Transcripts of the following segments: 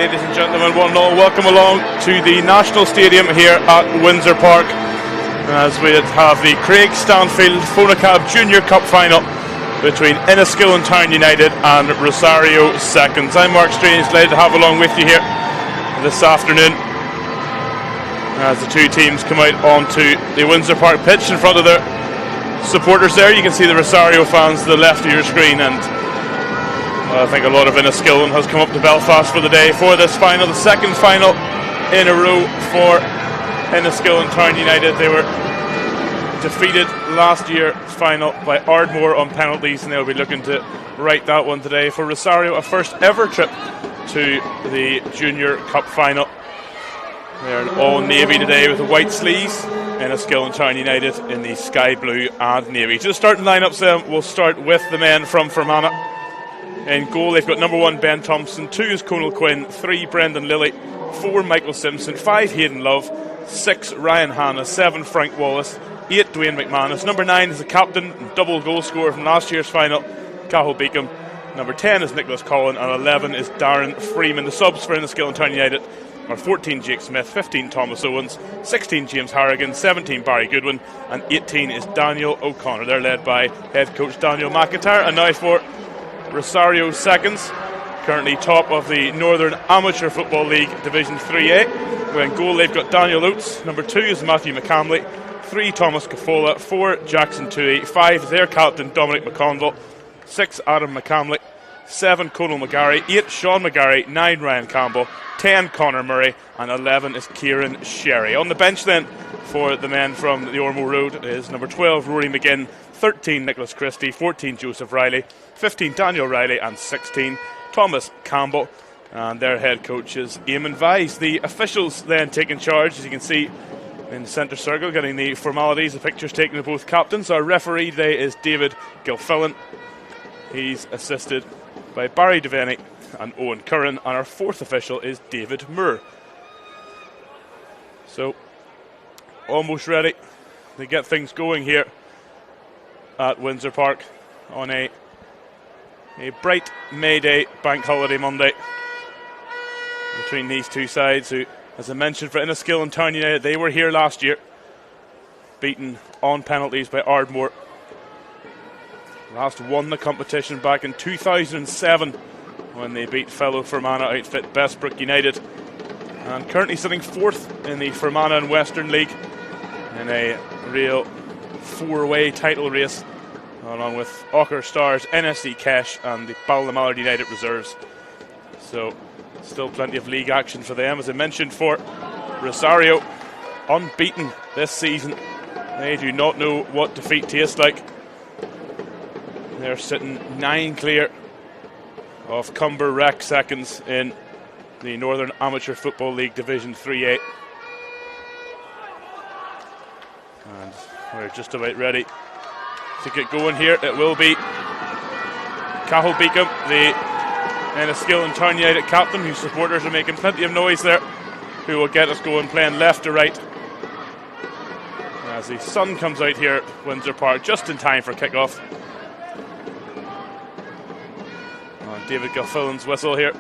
ladies and gentlemen, one and all, welcome along to the National Stadium here at Windsor Park as we have the Craig Stanfield fonaCAB Junior Cup final between Enniskillen Town United and Rosario II. I'm Mark Strange, delighted to have along with you here this afternoon as the two teams come out onto the Windsor Park pitch in front of their supporters there. You can see the Rosario fans to the left of your screen, and I think a lot of Enniskillen has come up to Belfast for the day for this final, the second final in a row for Enniskillen Town United. They were defeated last year's final by Ardmore on penalties, and they'll be looking to right that one today. For Rosario, a first ever trip to the Junior Cup final. They're in all navy today with the white sleeves. Enniskillen Town United in the sky blue and navy. Just starting lineups then, we'll start with the men from Fermanagh. In goal, they've got number 1 Ben Thompson, 2 is Conal Quinn, 3 Brendan Lilly, 4 Michael Simpson, 5 Hayden Love, 6 Ryan Hanna, 7 Frank Wallace, 8 Dwayne McManus. Number 9 is the captain and double goal scorer from last year's final, Cathal Beacom. Number 10 is Nicholas Collin, and 11 is Darren Freeman. The subs for Enniskillen Town United are 14 Jake Smith, 15 Thomas Owens, 16 James Harrigan, 17 Barry Goodwin, and 18 is Daniel O'Connor. They're led by head coach Daniel McIntyre. And now for Rosario seconds, currently top of the Northern Amateur Football League Division 3A. Well, in goal they've got Daniel Oates, number 2 is Matthew McCamley, 3 Thomas Cafola, 4 Jackson Toohey, 5 their captain Dominic McConville, 6 Adam McCamley, 7 Conal McGarry, 8 Sean McGarry, 9 Ryan Campbell, 10 Connor Murray, and 11 is Kieran Sherry. On the bench then for the men from the Ormo Road is number 12 Rory McGinn, 13 Nicholas Christie, 14 Joseph Riley, 15 Daniel Riley, and 16 Thomas Campbell. And their head coach is Eamon Vise. The officials then taking charge, as you can see in the centre circle, getting the formalities, the pictures taken of both captains. Our referee today is David Gilfillan. He's assisted by Barry Devaney and Owen Curran, and our fourth official is David Moore. So, almost ready to get things going here at Windsor Park on a bright May Day bank holiday Monday between these two sides, who, as I mentioned, for Enniskillen Town United, they were here last year, beaten on penalties by Ardmore. Last won the competition back in 2007 when they beat fellow Fermanagh outfit Bestbrook United, and currently sitting 4th in the Fermanagh and Western League in a real 4-way title race, along with Aucher Stars, NSC Kesh and the Ballymallard United Reserves. So still plenty of league action for them. As I mentioned, for Rosario, unbeaten this season. They do not know what defeat tastes like. They're sitting 9 clear of Cumber Rec seconds in the Northern Amateur Football League Division 3A. And we're just about ready to get going here. It will be Cathal Beacom, the Enniskillen Town United captain, whose supporters are making plenty of noise there, who will get us going, playing left to right as the sun comes out here at Windsor Park just in time for kick-off. David Gilfillan's whistle here.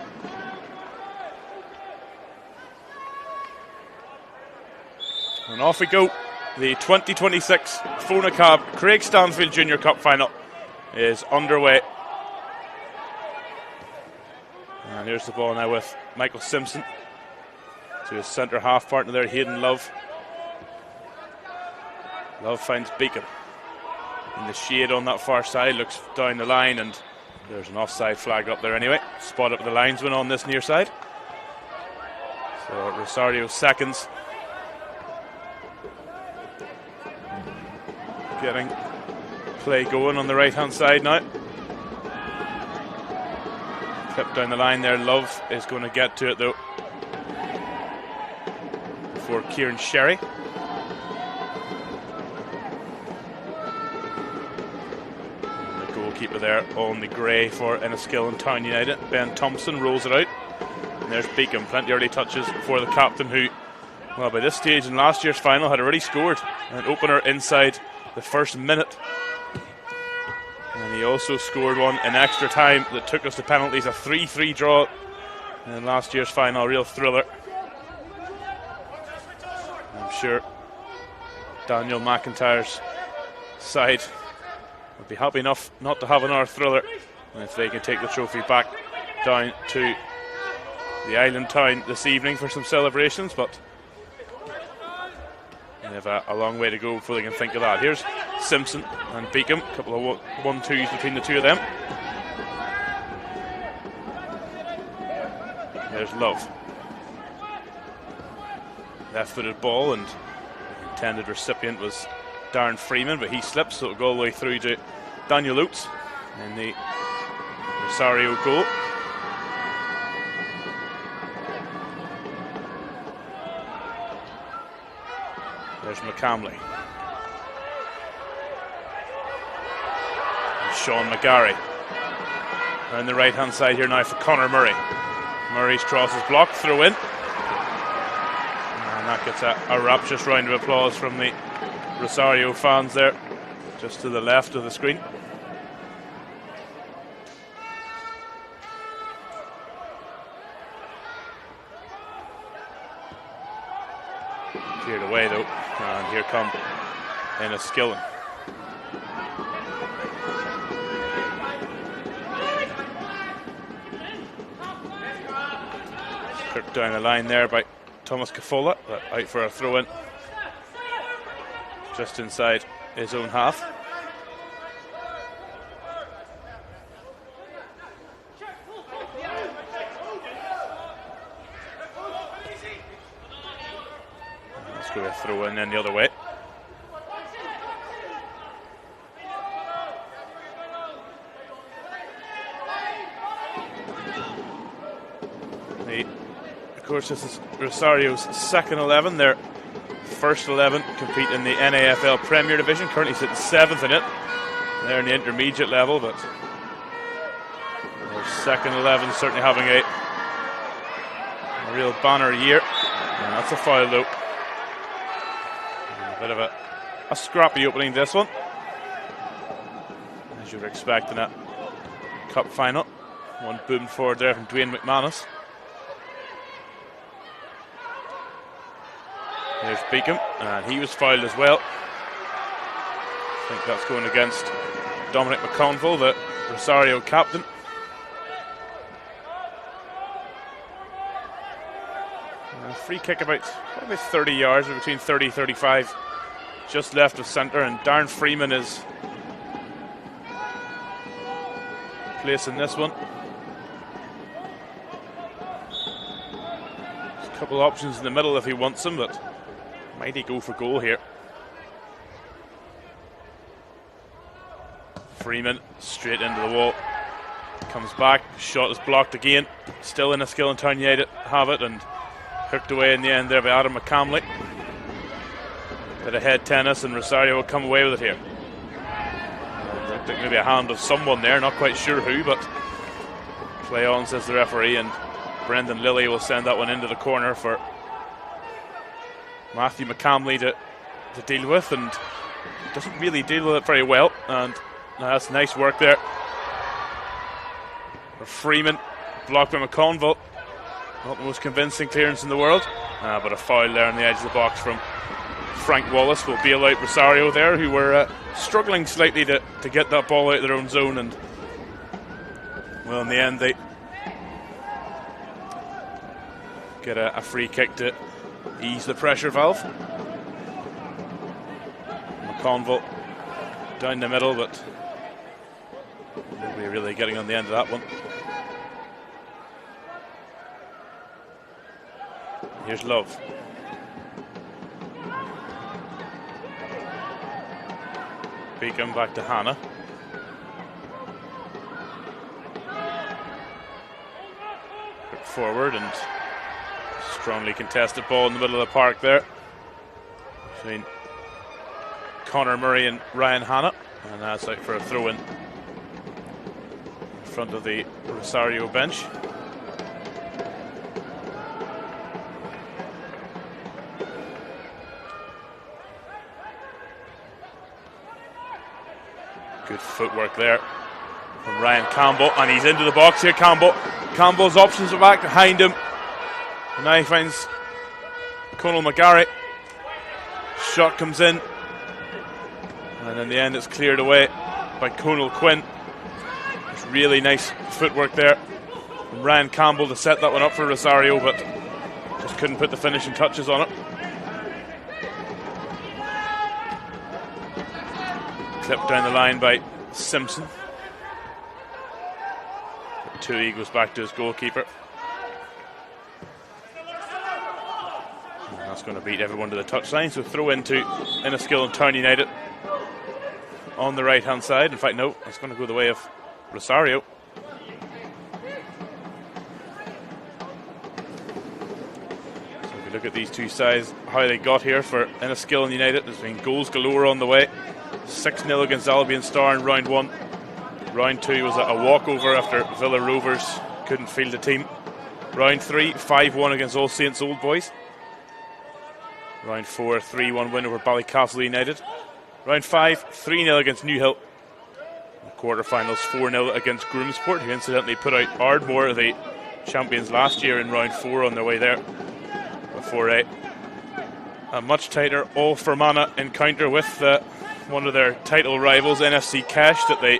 And off we go. The 2026 fonaCAB Craig Stanfield Junior Cup final is underway. And here's the ball now with Michael Simpson to his centre half partner there, Hayden Love. Love finds Beacom in the shade on that far side, looks down the line, and there's an offside flag up there anyway. Spot up the linesman on this near side. So Rosario seconds. Getting play going on the right hand side now. Clip down the line there. Love is going to get to it though for Kieran Sherry. Goalkeeper there on the grey for Enniskillen Town United. Ben Thompson rolls it out. And there's Beacom. Plenty early touches for the captain, who, well, by this stage in last year's final had already scored an opener inside the first minute. And he also scored one in extra time that took us to penalties. A 3-3 draw in last year's final, real thriller. I'm sure Daniel McIntyre's side would be happy enough not to have another thriller if they can take the trophy back down to the island town this evening for some celebrations, but they have a long way to go before they can think of that. Here's Simpson and Beacom, a couple of 1-2s between the two of them. There's Love. Left-footed ball, and the intended recipient was Darren Freeman, but he slips, so it'll go all the way through to Daniel Oates in the Rosario goal. There's McCamley. And Sean McGarry. On the right-hand side here now for Conor Murray. Murray's cross is blocked, throw in. And that gets a rapturous round of applause from the Rosario fans there, just to the left of the screen. Cleared away though, and here come Enniskillen. Kirk down the line there by Thomas Cafola, but out for a throw-in just inside his own half. Let's go a throw-in then the other way. Of course, this is Rosario's second 11. Their first 11 compete in the NAFL Premier Division. Currently sitting 7th in it. They're in the intermediate level, but their second 11 certainly having a real banner year. And that's a foul though. A bit of a scrappy opening this one, as you would expect in a cup final. One boom forward there from Dwayne McManus. There's Beacom, and he was fouled as well. I think that's going against Dominic McConville, the Rosario captain. A free kick about probably 30 yards, or between 30 and 35, just left of centre, and Darren Freeman is placing this one. There's a couple of options in the middle if he wants them, but might he go for goal here? Freeman straight into the wall. Comes back, shot is blocked again. Still in Enniskillen Town United have it, and hooked away in the end there by Adam McCamley. Bit of head tennis, and Rosario will come away with it here. I think maybe a hand of someone there, not quite sure who, but play on, says the referee, and Brendan Lilly will send that one into the corner for Matthew McCamley to deal with, and doesn't really deal with it very well. And that's nice work there for Freeman, blocked by McConville. Not the most convincing clearance in the world, but a foul there on the edge of the box from Frank Wallace will bail out Rosario there, who were struggling slightly to get that ball out of their own zone, and well, in the end they get a free kick to ease the pressure valve. McConville down the middle, but nobody really getting on the end of that one. Here's Love. Beacom back to Hannah. Put forward, and strongly contested ball in the middle of the park there between Conor Murray and Ryan Hannah, and that's out for a throw-in in front of the Rosario bench. Good footwork there from Ryan Campbell, and he's into the box here. Campbell Campbell's options are back behind him. And now he finds Conal McGarry. Shot comes in. And in the end it's cleared away by Conal Quinn. It's really nice footwork there from Ryan Campbell to set that one up for Rosario, but just couldn't put the finishing touches on it. Clipped down the line by Simpson. Tui goes back to his goalkeeper. And that's going to beat everyone to the touchline, so throw into Enniskillen Town United on the right hand side. In fact, no, it's going to go the way of Rosario. So if you look at these two sides, how they got here for Enniskillen United, there's been goals galore on the way. 6-0 against Albion Star in round 1. Round 2 was a walkover after Villa Rovers couldn't field the team. Round 3, 5-1 against All Saints Old Boys. Round 4, 3-1 win over Ballycastle United. Round 5, 3-0 against Newhill. Quarterfinals, 4-0 against Groomsport, who incidentally put out Ardmore, the champions last year, in round 4 on their way there. Before a much tighter All-Fermanagh encounter with one of their title rivals, NFC Cash, that they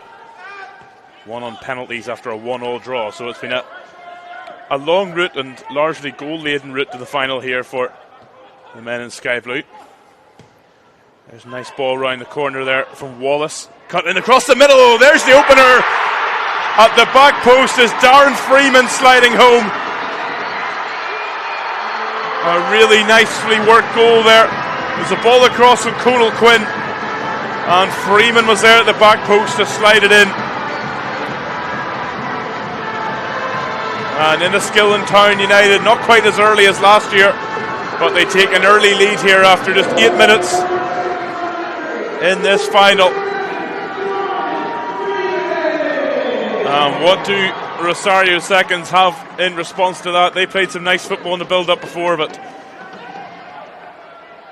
won on penalties after a 1-1 draw. So it's been a long route and largely goal-laden route to the final here for the men in Sky Blue. There's a nice ball round the corner there from Wallace. Cut in across the middle. There's the opener. At the back post is Darren Freeman sliding home. A really nicely worked goal there. There's a ball across from Conal Quinn, and Freeman was there at the back post to slide it in. And Enniskillen Town United, not quite as early as last year, but they take an early lead here after just 8 minutes in this final. What do Rosario seconds have in response to that? They played some nice football in the build-up before, but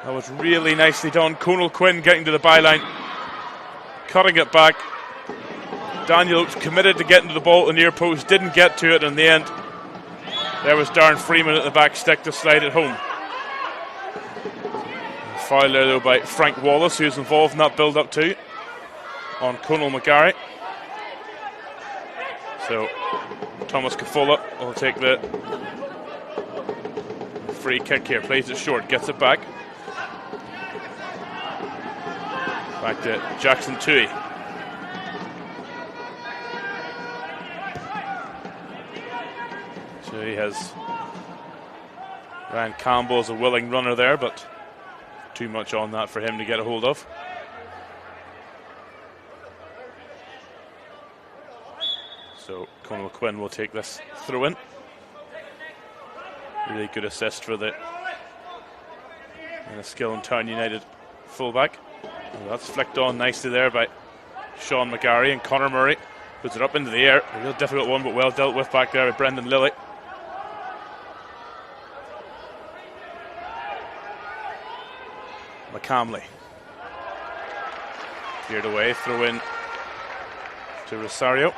that was really nicely done. Conal Quinn getting to the byline, cutting it back. Daniel was committed to getting to the ball at the near post, didn't get to it in the end. There was Darren Freeman at the back stick to slide it home. Foul there though by Frank Wallace, who's involved in that build-up too, on Conal McGarry. So Thomas Cafulla will take the free kick here, plays it short, gets it back. Back to Jackson Tui. So he has Ryan Campbell as a willing runner there, but too much on that for him to get a hold of. So Conal Quinn will take this throw in. Really good assist for the Enniskillen Town United fullback. And that's flicked on nicely there by Sean McGarry, and Conor Murray puts it up into the air. A real difficult one, but well dealt with back there by Brendan Lilly. McCamley cleared away, throw in to Rosario.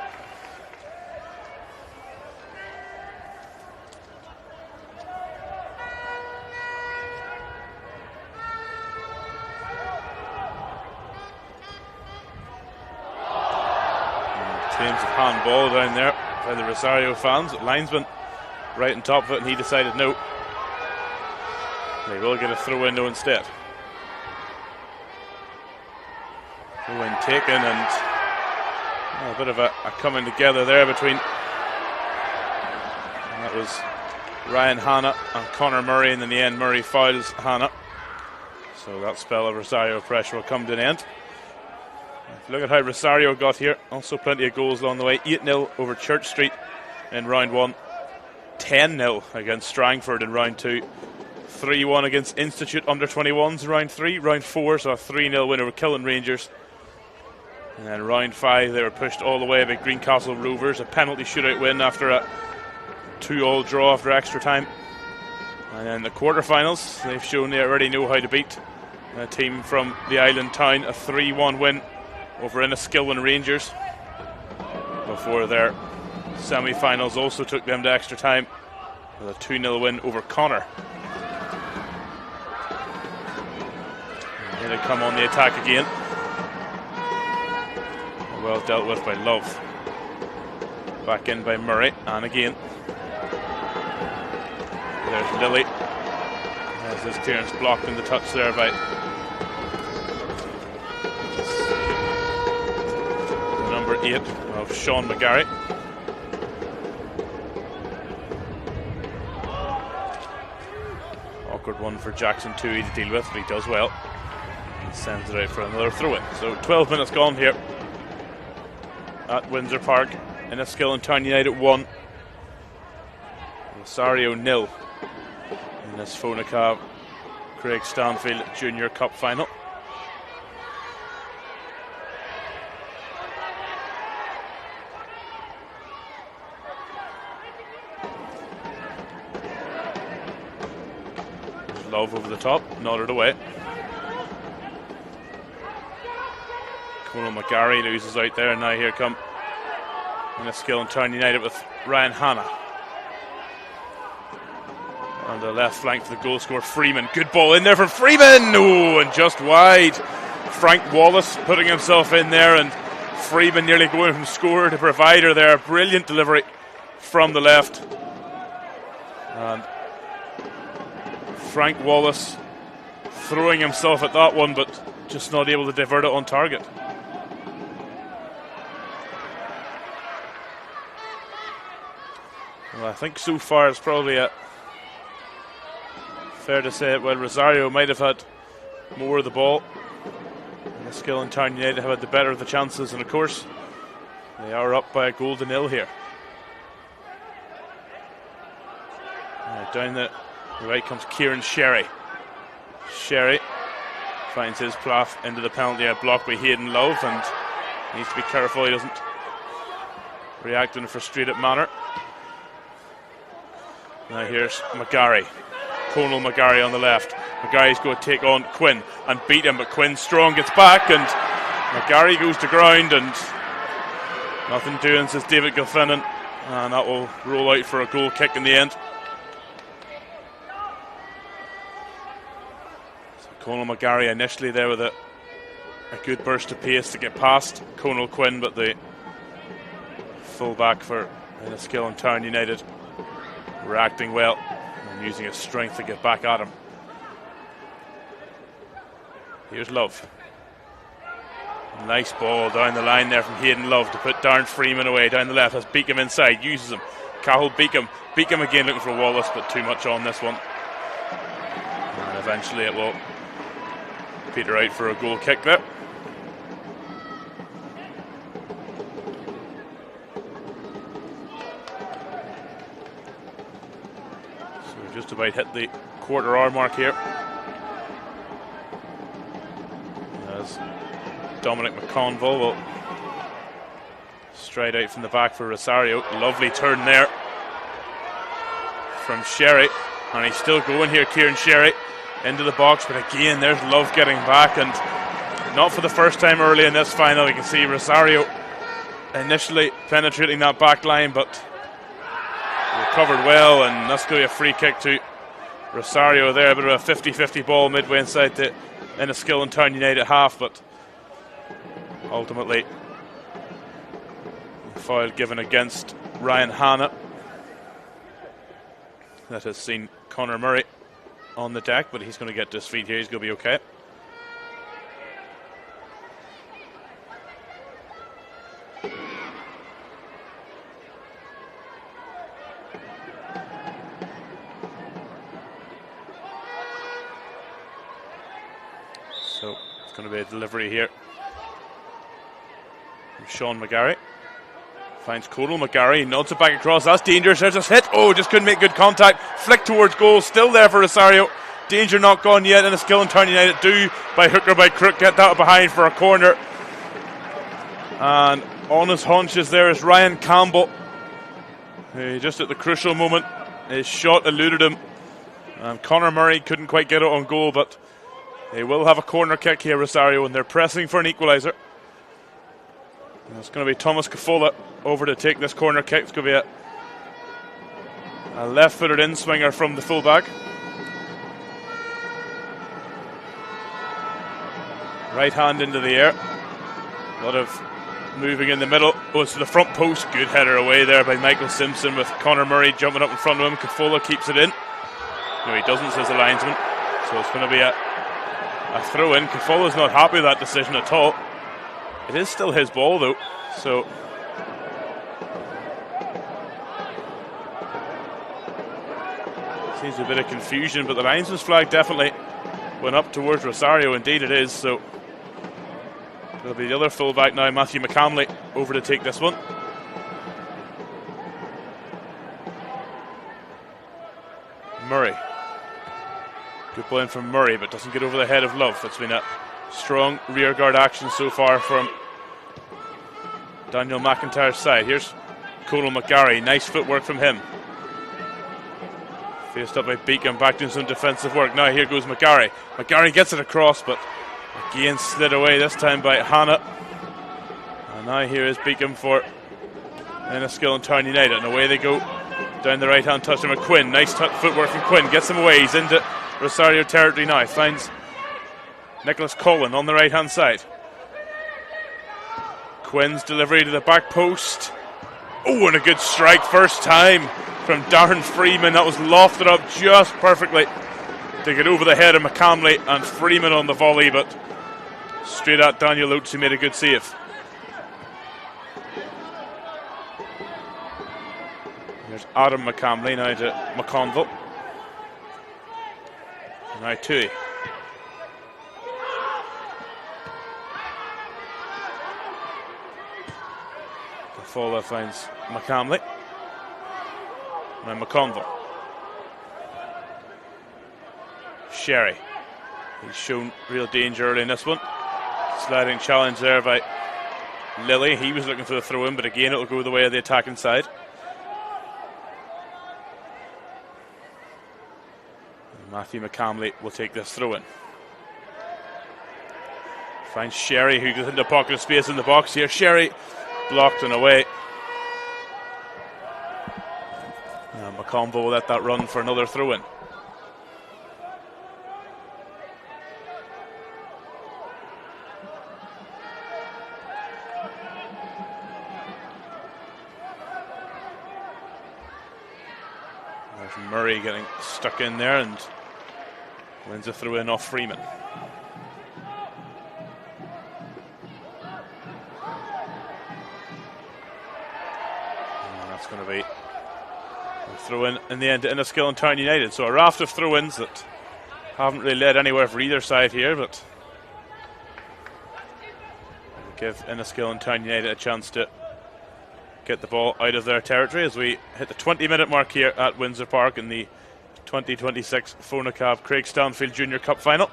Claims of handball down there by the Rosario fans. Linesman right on top of it, and he decided no. They will get a throw in though instead. Throw in taken, and a bit of a coming together there between, and that was Ryan Hanna and Conor Murray, and in the end Murray fouls Hanna. So that spell of Rosario pressure will come to an end. If you look at how Rosario got here, also plenty of goals along the way. 8-0 over Church Street in round 1. 10-0 against Strangford in round 2. 3-1 against Institute under-21s in round 3. Round 4, so a 3-0 win over Killen Rangers. And then round 5, they were pushed all the way by Greencastle Rovers. A penalty shootout win after a 2-2 draw after extra time. And then the quarterfinals, they've shown they already know how to beat a team from the island town. A 3-1 win over Enniskillen Rangers before their semi-finals also took them to extra time with a 2-0 win over Connor. And here they come on the attack again. Well dealt with by Love. Back in by Murray, and again. There's Lilly. As his clearance blocked in the touch there by the number 8 of Sean McGarry. Awkward one for Jackson Toohey to deal with, but he does well. He sends it out for another throw-in. So 12 minutes gone here at Windsor Park. Enniskillen Town United 1. Rosario 0 in this fonaCAB Craig Stanfield Junior Cup final. Love over the top, nodded away. Conal McGarry loses out there, and now here come Enniskillen Town United with Ryan Hanna. On the left flank for the goal scorer, Freeman. Good ball in there from Freeman! Oh, and just wide. Frank Wallace putting himself in there, and Freeman nearly going from scorer to provider there. Brilliant delivery from the left. And Frank Wallace throwing himself at that one, but just not able to divert it on target. Well, I think so far it's probably fair to say it. Well, Rosario might have had more of the ball. Enniskillen Town United have had the better of the chances, and of course they are up by a goal to nil here. Down the right comes Kieran Sherry. Sherry finds his path into the penalty area, blocked by Hayden Love, and needs to be careful he doesn't react in a frustrated manner. Now here's McGarry. Conal McGarry on the left. McGarry's going to take on Quinn and beat him, but Quinn strong, gets back, and McGarry goes to ground, and nothing doing, says David Gilfinnan, and that will roll out for a goal kick in the end. So Conal McGarry initially there with a good burst of pace to get past Conal Quinn, but the full-back for Enniskillen Town United reacting well and using his strength to get back at him. Here's Love. Nice ball down the line there from Hayden Love to put Darren Freeman away down the left. Has Beacom inside, uses him. Cahill Beacom. Beacom again looking for Wallace, but too much on this one. And eventually it will peter out for a goal kick there. Just about hit the quarter hour mark here. As Dominic McConville will stride out from the back for Rosario. Lovely turn there from Sherry, and he's still going here, Kieran Sherry, into the box, but again there's Love getting back, and not for the first time early in this final. You can see Rosario initially penetrating that back line, but recovered well, and that's going to be a free kick to Rosario there. A bit of a 50-50 ball midway inside the Enniskillen Town United half, but ultimately the foul given against Ryan Hanna. That has seen Conor Murray on the deck, but he's going to get to his feet here. He's going to be okay. So it's going to be a delivery here from Sean McGarry. Finds Conal McGarry, nods it back across. That's dangerous. There's a hit. Oh, just couldn't make good contact. Flick towards goal. Still there for Rosario. Danger not gone yet. And Enniskillen Town United do, by hook or by crook, get that behind for a corner. And on his haunches there is Ryan Campbell. Just at the crucial moment, his shot eluded him. And Conor Murray couldn't quite get it on goal, but they will have a corner kick here, Rosario, and they're pressing for an equaliser. It's going to be Thomas Cafola over to take this corner kick. It's going to be a left-footed in-swinger from the fullback. Right hand into the air. A lot of moving in the middle. Goes to the front post. Good header away there by Michael Simpson with Conor Murray jumping up in front of him. Cafola keeps it in. No, he doesn't, says the linesman. So it's going to be a throw-in. Cafola's not happy with that decision at all. It is still his ball though, so seems a bit of confusion, but the linesman's flag definitely went up towards Rosario. Indeed it is, so it'll be the other fullback now, Matthew McCamley, over to take this one. Murray. Good ball in from Murray, but doesn't get over the head of Love. It's been a strong rearguard action so far from Daniel McIntyre's side. Here's Conal McGarry. Nice footwork from him. Faced up by Beacom, back doing some defensive work. Now here goes McGarry. McGarry gets it across, but again slid away, this time by Hanna. And now here is Beacom for Enniskillen Town United. And away they go down the right hand touch of McQuinn. Nice footwork from Quinn. Gets him away. He's into Rosario territory now. Finds Nicholas Collin on the right hand side. Quinn's delivery to the back post. Oh, and a good strike first time from Darren Freeman. That was lofted up just perfectly to get over the head of McCamley, and Freeman on the volley, but straight at Daniel Oates, who made a good save. There's Adam McCamley now to McConville. Now Tui. Cafola finds McCamley. Now McConville. Sherry. He's shown real danger early in this one. Sliding challenge there by Lilly. He was looking for the throw in, but again it'll go the way of the attacking side. And Matthew McCamley will take this throw in. Finds Sherry, who goes into a pocket of space in the box here. Sherry blocked and away. And McConville will let that run for another throw in. There's Murray getting stuck in there and wins a throw in off Freeman. That's going to be a throw in the end to Enniskillen Town United. So a raft of throw ins that haven't really led anywhere for either side here, but give Enniskillen Town United a chance to get the ball out of their territory as we hit the 20-minute mark here at Windsor Park in the 2026 fonaCAB Craig Stanfield Junior Cup Final.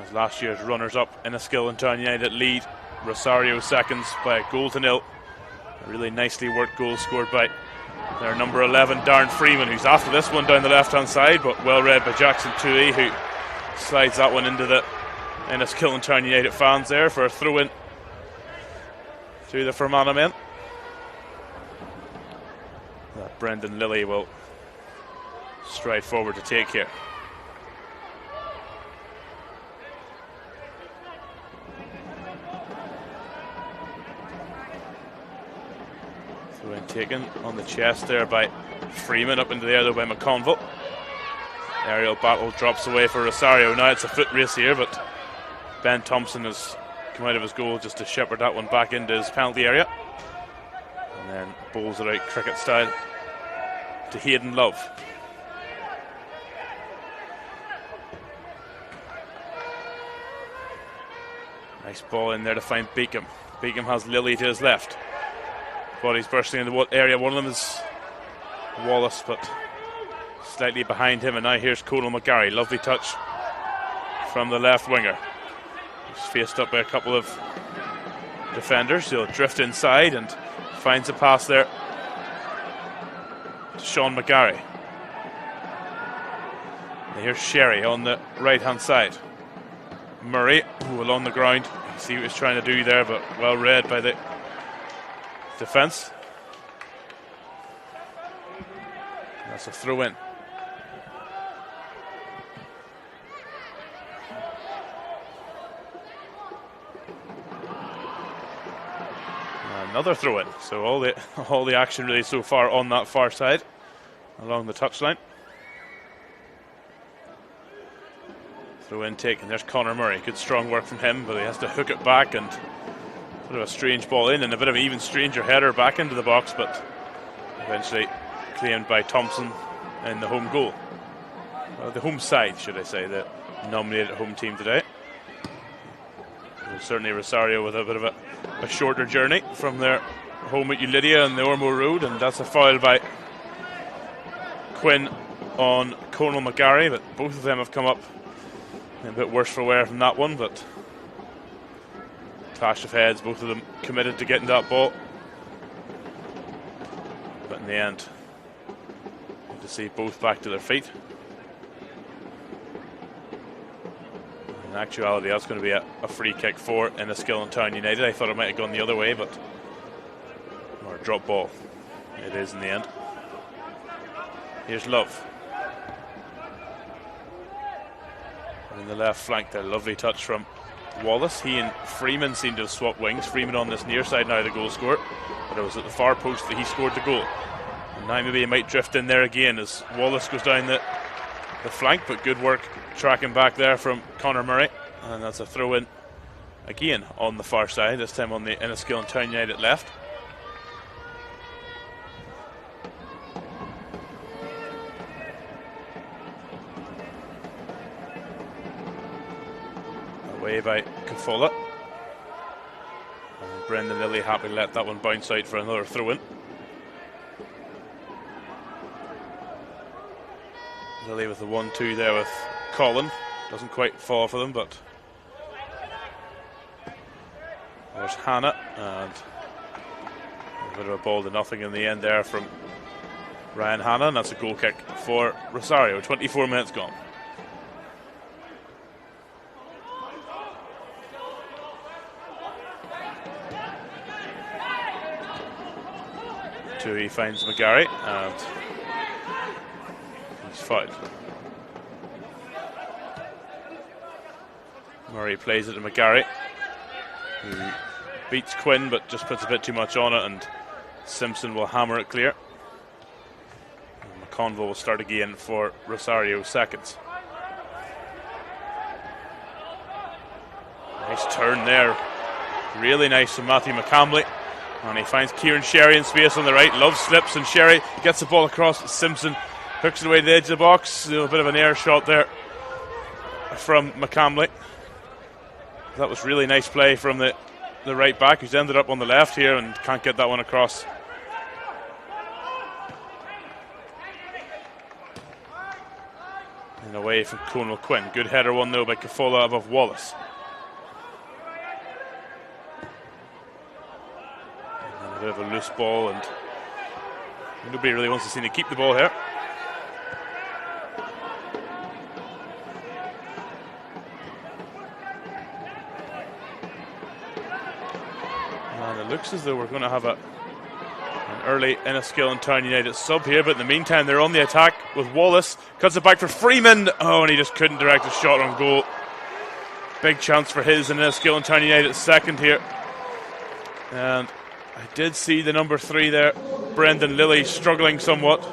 As last year's runners-up, Enniskillen Town United lead Rosario seconds by a goal to nil. A really nicely worked goal scored by their number 11, Darren Freeman, who's after this one down the left-hand side, but well read by Jackson Tui, who slides that one into the Enniskillen Town United fans there for a throw-in to the Fermanagh men. That Brendan Lilly will stride forward to take here. Throw-in taken on the chest there by Freeman, up into the air though by McConville. Aerial battle drops away for Rosario. Now it's a foot race here, but Ben Thompson has come out of his goal just to shepherd that one back into his penalty area. And then bowls it out cricket style to Hayden Love. Nice ball in there to find Beacom. Beacom has Lilly to his left. Bodies bursting in the area. One of them is Wallace, but slightly behind him. And now here's Conal McGarry. Lovely touch from the left winger. He's faced up by a couple of defenders. He'll drift inside and finds a pass there to Sean McGarry. And here's Sherry on the right hand side. Murray along the ground. You see what he's trying to do there, but well read by the defence. That's a throw in. Another throw in. So all the action really so far on that far side along the touchline. Throw in taken. There's Conor Murray. Good strong work from him, but he has to hook it back, and sort of a strange ball in and a bit of an even stranger header back into the box, but eventually claimed by Thompson in the home goal. The home side, should I say, the nominated home team today. Certainly Rosario with a bit of a shorter journey from their home at Ulidia and the Ormo Road, and that's a foul by Quinn on Conal McGarry, but both of them have come up a bit worse for wear from that one, but clash of heads, both of them committed to getting that ball. But in the end, good to see both back to their feet. In actuality, that's going to be a free kick for Enniskillen Town United. I thought it might have gone the other way, but or a drop ball. It is in the end. Here's Love. In the left flank there, lovely touch from Wallace. He and Freeman seem to have swapped wings. Freeman on this near side now, the goal scorer, but it was at the far post that he scored the goal. And now maybe he might drift in there again as Wallace goes down the flank, but good work tracking back there from Conor Murray, and that's a throw in again on the far side, this time on the Enniskillen Town United left. Away by Cafola, and Brendan Lilly happy to let that one bounce out for another throw in. Lilly with the 1-2 there with Colin. Doesn't quite fall for them, but there's Hannah, and a bit of a ball to nothing in the end there from Ryan Hannah, and that's a goal kick for Rosario. 24 minutes gone. He finds McGarry, and he's fouled. Murray plays it to McGarry, who beats Quinn but just puts a bit too much on it, and Simpson will hammer it clear. And McConville will start again for Rosario seconds. Nice turn there, really nice from Matthew McCamley. And he finds Kieran Sherry in space on the right. Love slips and Sherry gets the ball across. Simpson hooks it away to the edge of the box. A bit of an air shot there from McCamley. That was really nice play from the right back, who's ended up on the left here and can't get that one across. And away from Conal Quinn. Good header one though by Cafola above Wallace. A bit of a loose ball, and nobody really wants to seem to keep the ball here. And it looks as though we're going to have an early Enniskillen Town United sub here, but in the meantime they're on the attack with Wallace. Cuts it back for Freeman. Oh, and he just couldn't direct a shot on goal. Big chance for his and Enniskillen Town United second here. And I did see the number 3 there, Brendan Lilly, struggling somewhat.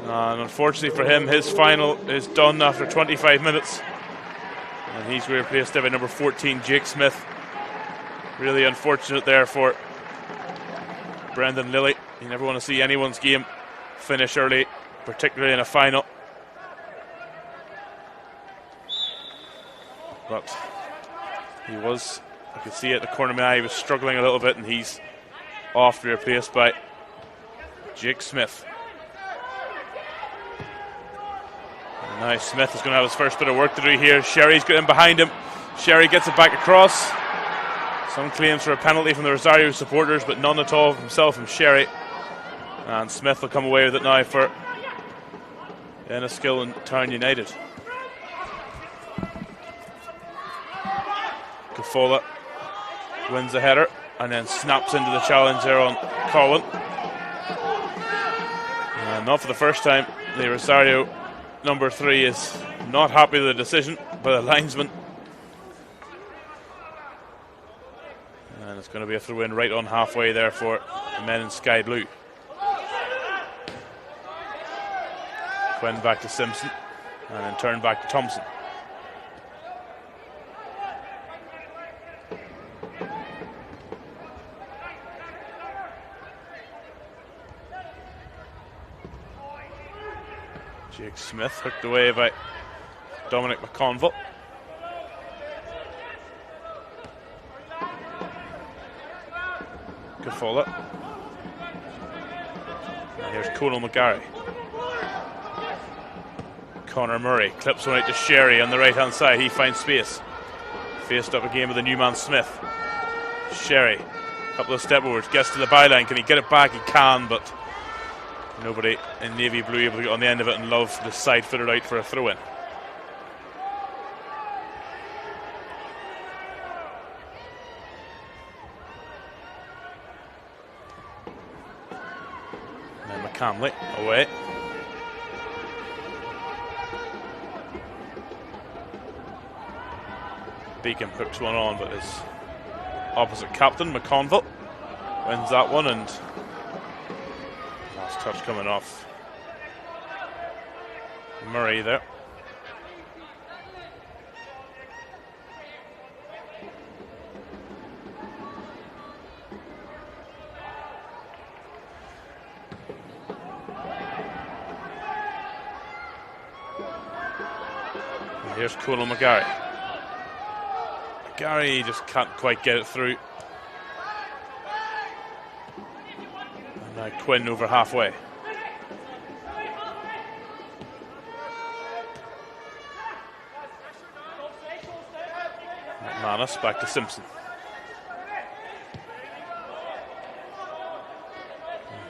And unfortunately for him, his final is done after 25 minutes. And he's replaced by number 14, Jake Smith. Really unfortunate there for Brendan Lilly. You never want to see anyone's game finish early, particularly in a final. But he was, I could see at the corner of my eye, he was struggling a little bit, and he's off to be replaced by Jake Smith. And now Smith is going to have his first bit of work to do here. Sherry's got in behind him. Sherry gets it back across. Some claims for a penalty from the Rosario supporters, but none at all from himself and Sherry. And Smith will come away with it now for Enniskillen Town United. Cafola wins the header. and then snaps into the challenge there on Colin. Not for the first time, the Rosario number 3 is not happy with the decision by the linesman. And it's going to be a throw-in right on halfway there for the men in sky blue. Quinn back to Simpson, and then turn back to Thompson. Jake Smith hooked away by Dominic McConville. Good follow. And here's Conal McGarry. Connor Murray clips one out to Sherry on the right hand side. He finds space. Faced up again with the new man Smith. Sherry, a couple of step forwards, gets to the byline. Can he get it back? He can, but nobody in navy blue able to get on the end of it, and Love the side footed out for a throw in. And then McCamley away. Beacon hooks one on, but his opposite captain, McConville, wins that one, and last touch coming off Murray there. And here's Conal McGarry. Gary just can't quite get it through. And now Quinn over halfway. McManus back to Simpson.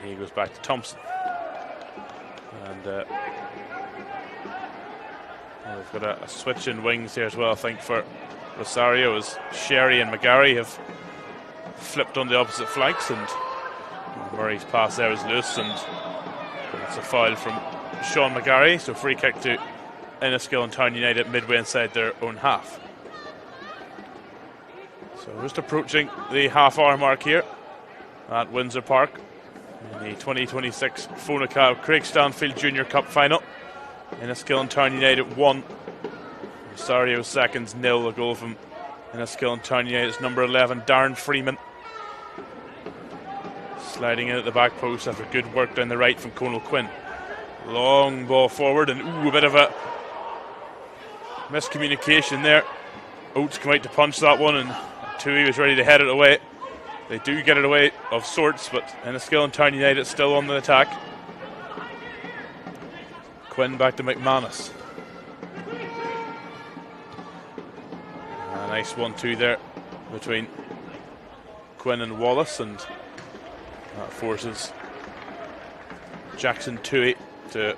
And he goes back to Thompson. And we've got a switch in wings here as well, I think, for Rosario, as Sherry and McGarry have flipped on the opposite flanks, and Murray's pass there is loose, and it's a foul from Sean McGarry, so free kick to Enniskillen Town United midway inside their own half. So just approaching the half-hour mark here at Windsor Park in the 2026 fonaCAB Craig Stanfield Junior Cup final. Enniskillen Town United 1, Rosario seconds 0. A goal from Enniskillen Town United's number 11, Darren Freeman. Sliding in at the back post after good work down the right from Conal Quinn. Long ball forward, and a bit of a miscommunication there. Oates come out to punch that one, and Tui was ready to head it away. They do get it away of sorts, but Enniskillen Town United still on the attack. Quinn back to McManus. A nice 1-2 there between Quinn and Wallace, and that forces Jackson Tui to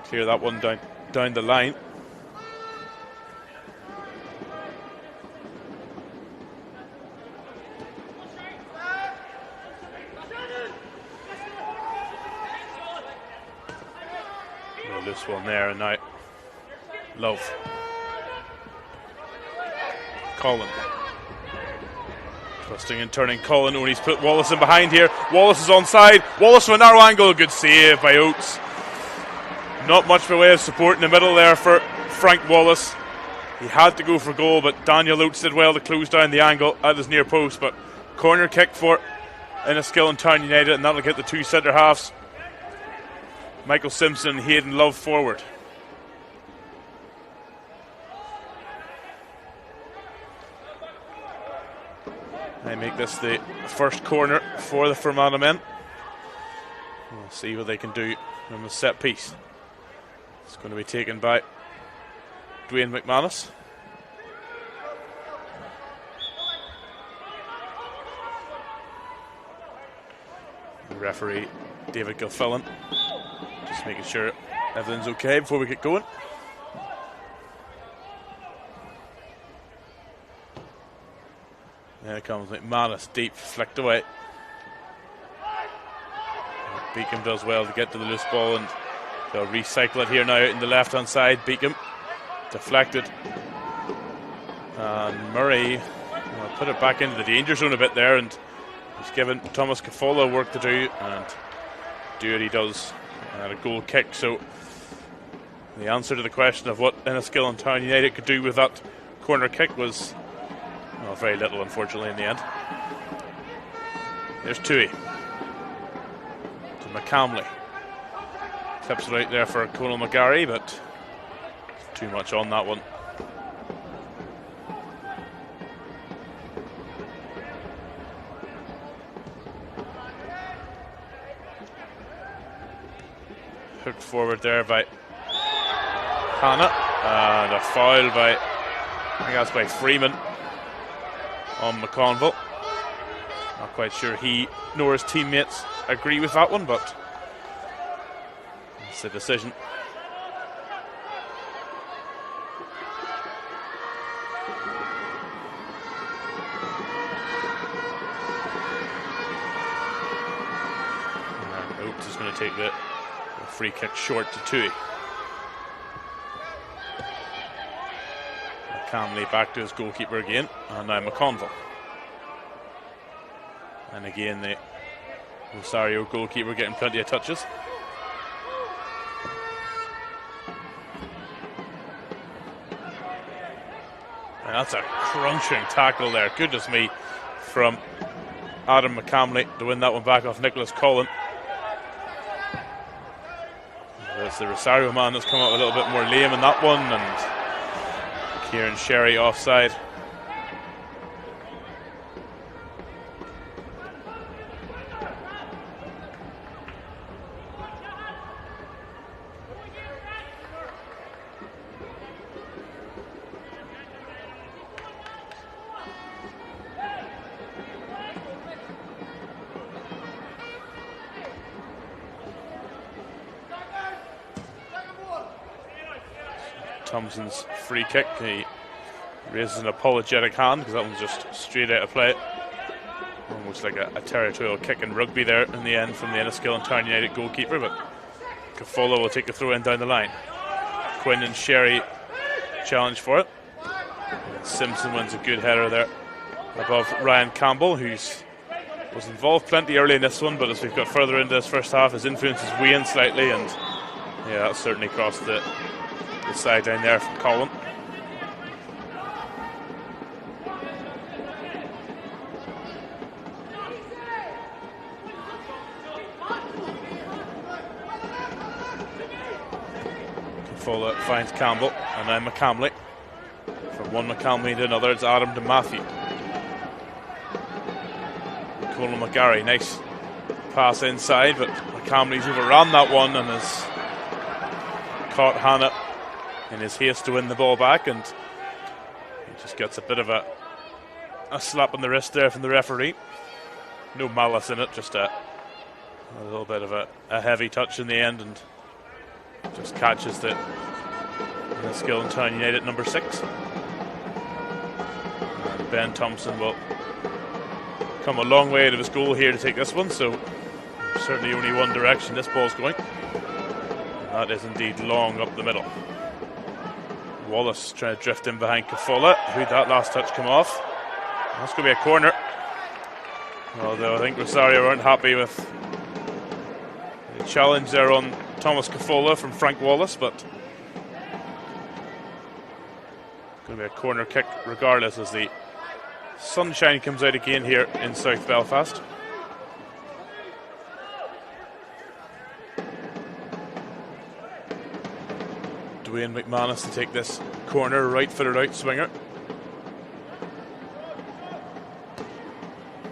clear that one down the line. A loose one there, and now Love. Colin. Twisting and turning Colin. Only's put Wallace in behind here. Wallace is onside. Wallace from a narrow angle. Good save by Oates. Not much by way of support in the middle there for Frank Wallace. He had to go for goal, but Daniel Oates did well to close down the angle at his near post. But corner kick for Enniskillen Town United, and that'll get the two centre halves, Michael Simpson and Hayden Love, forward. They make this the first corner for the Fermanagh men. We'll see what they can do from the set piece. It's going to be taken by Dwayne McManus. The referee David Gilfillan just making sure everything's okay before we get going. There comes McManus, deep, flicked away. Beacom does well to get to the loose ball, and they'll recycle it here now out in the left-hand side. Beacom deflected. And Murray put it back into the danger zone a bit there, and he's given Thomas Cafola work to do, and do it he does. And a goal kick. So the answer to the question of what Enniskillen Town United could do with that corner kick was very little, unfortunately, in the end. There's Tui to McCamley. Tips it out there for Conal McGarry, but too much on that one. Hooked forward there by Hannah, and a foul by, I think that's by Freeman on McConville. Not quite sure he nor his teammates agree with that one, but it's the decision. And Oates is going to take the free kick short to Tui. McCamley back to his goalkeeper again, and now McConville. And again the Rosario goalkeeper getting plenty of touches. And that's a crunching tackle there, goodness me, from Adam McCamley to win that one back off Nicholas Cullen. There's the Rosario man that's come up a little bit more lame in that one, and Kieran Sherry offside. Thompson's free kick. He raises an apologetic hand because that one's just straight out of play. Almost like a territorial kick in rugby there in the end from the Enniskillen Town United goalkeeper, but Cafola will take the throw in down the line. Quinn and Sherry challenge for it. Simpson wins a good header there above Ryan Campbell, who's was involved plenty early in this one, but as we've got further into this first half, his influence is waned slightly, and yeah, that's certainly crossed the side down there from Colin. Cafola finds Campbell, and now McCamley. From one McCamley to another, it's Adam to Matthew. Conal McGarry, nice pass inside, but McCamley's overran that one and has caught Hannah in his haste to win the ball back, and he just gets a bit of a slap on the wrist there from the referee. No malice in it, just a little bit of a heavy touch in the end, and just catches the Enniskillen Town United number 6. And Ben Thompson will come a long way out of his goal here to take this one, so certainly only one direction this ball's going. And that is indeed long up the middle. Wallace trying to drift in behind Cafola. Who'd that last touch come off? That's going to be a corner. Although I think Rosario aren't happy with the challenge there on Thomas Cafola from Frank Wallace, but going to be a corner kick regardless as the sunshine comes out again here in South Belfast. Dwayne McManus to take this corner, right-footed out swinger.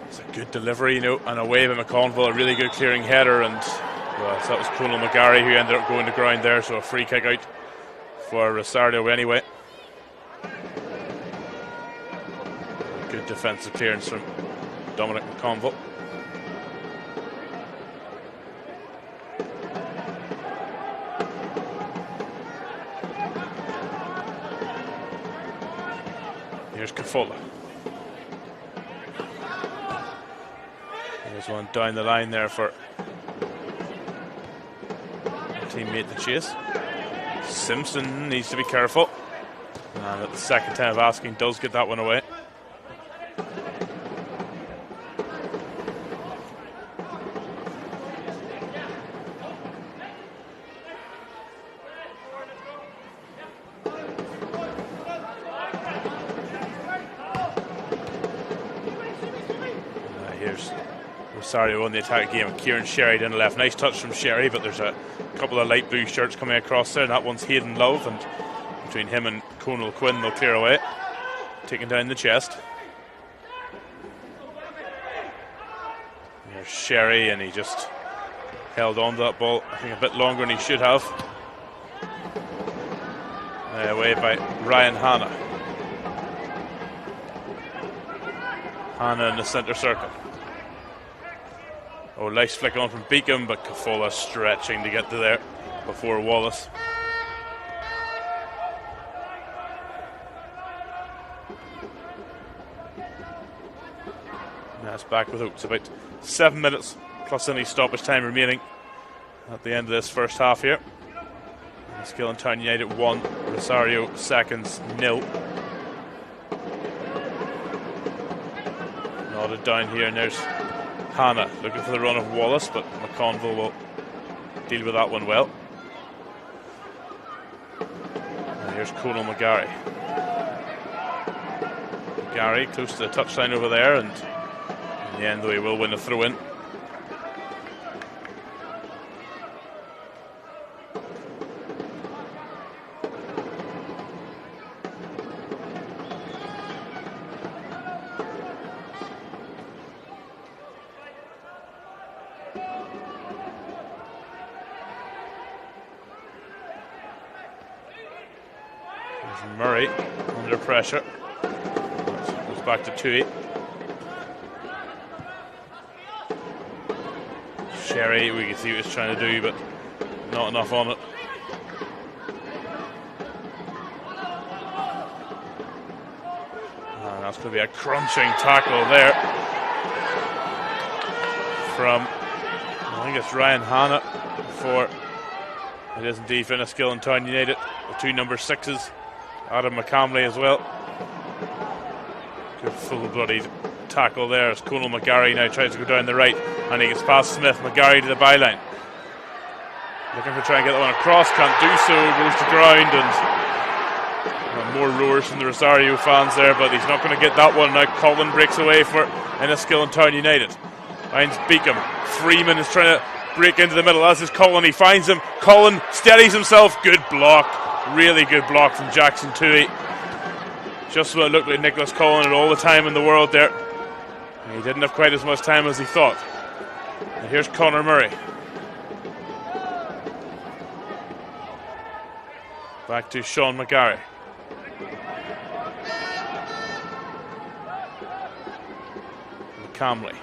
It's a good delivery, and away by McConville, a really good clearing header, and well, so that was Conal McGarry who ended up going to ground there, so a free kick out for Rosario anyway. Good defensive clearance from Dominic McConville. Here's Cafola. There's one down the line there for teammate to chase. Simpson needs to be careful. And at the second time of asking, does get that one away. Here's Rosario on the attack game. Kieran Sherry down the left. Nice touch from Sherry, but there's a couple of light blue shirts coming across there, and that one's Hayden Love, and between him and Conal Quinn they'll clear away, taking down the chest. There's Sherry, and he just held on to that ball I think a bit longer than he should have. Away by Ryan Hanna. Hanna in the centre circle. Oh, nice flick on from Beacom, but Cafola stretching to get to there before Wallace. That's back with Oates. About 7 minutes plus any stoppage time remaining at the end of this first half here. Enniskillen Town United 1, Rosario seconds 0. Nodded down here, and there's Hanna looking for the run of Wallace, but McConville will deal with that one well. And here's Conal McGarry. McGarry close to the touchline over there, and in the end, though, he will win a throw-in. Murray under pressure. Goes back to 2-8. Sherry, we can see what he's trying to do, but not enough on it. And that's going to be a crunching tackle there from, I think it's Ryan Hanna for, it is indeed for Enniskillen Town United. The two number 6s. Adam McCamley as well. Good full-blooded tackle there as Conal McGarry now tries to go down the right, and he gets past Smith. McGarry to the byline, looking to try and get that one across, can't do so, goes to ground, and more roars from the Rosario fans there, but he's not going to get that one. Now Colin breaks away for Enniskillen Town United, finds Beacom. Freeman is trying to break into the middle, as is Colin. He finds him. Colin steadies himself. Good block. Really good block from Jackson Toohey. Just what it looked like Nicholas Cullen had all the time in the world there. He didn't have quite as much time as he thought. And here's Conor Murray. Back to Sean McGarry. McCamley.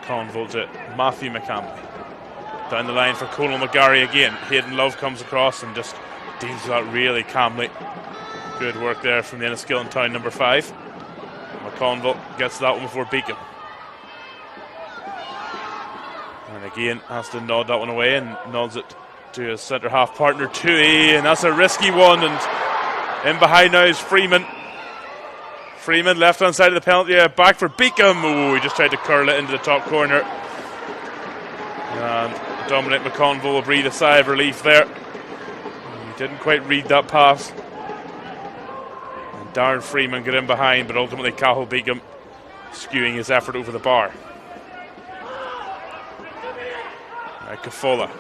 Conville to Matthew McCamley. Down the line for Conal McGarry again. Hayden Love comes across and just deals with that really calmly. Good work there from the Enniskillen Town number 5. McConville gets that one before Beacom. And again has to nod that one away, and nods it to his centre half partner Toohey, and that's a risky one. And in behind now is Freeman. Freeman, left hand side of the penalty area, back for Beacom. Oh, he just tried to curl it into the top corner. And Dominic McConville will breathe a sigh of relief there. He didn't quite read that pass. And Darren Freeman got in behind, but ultimately Cahill Beacom skewing his effort over the bar. Cafola.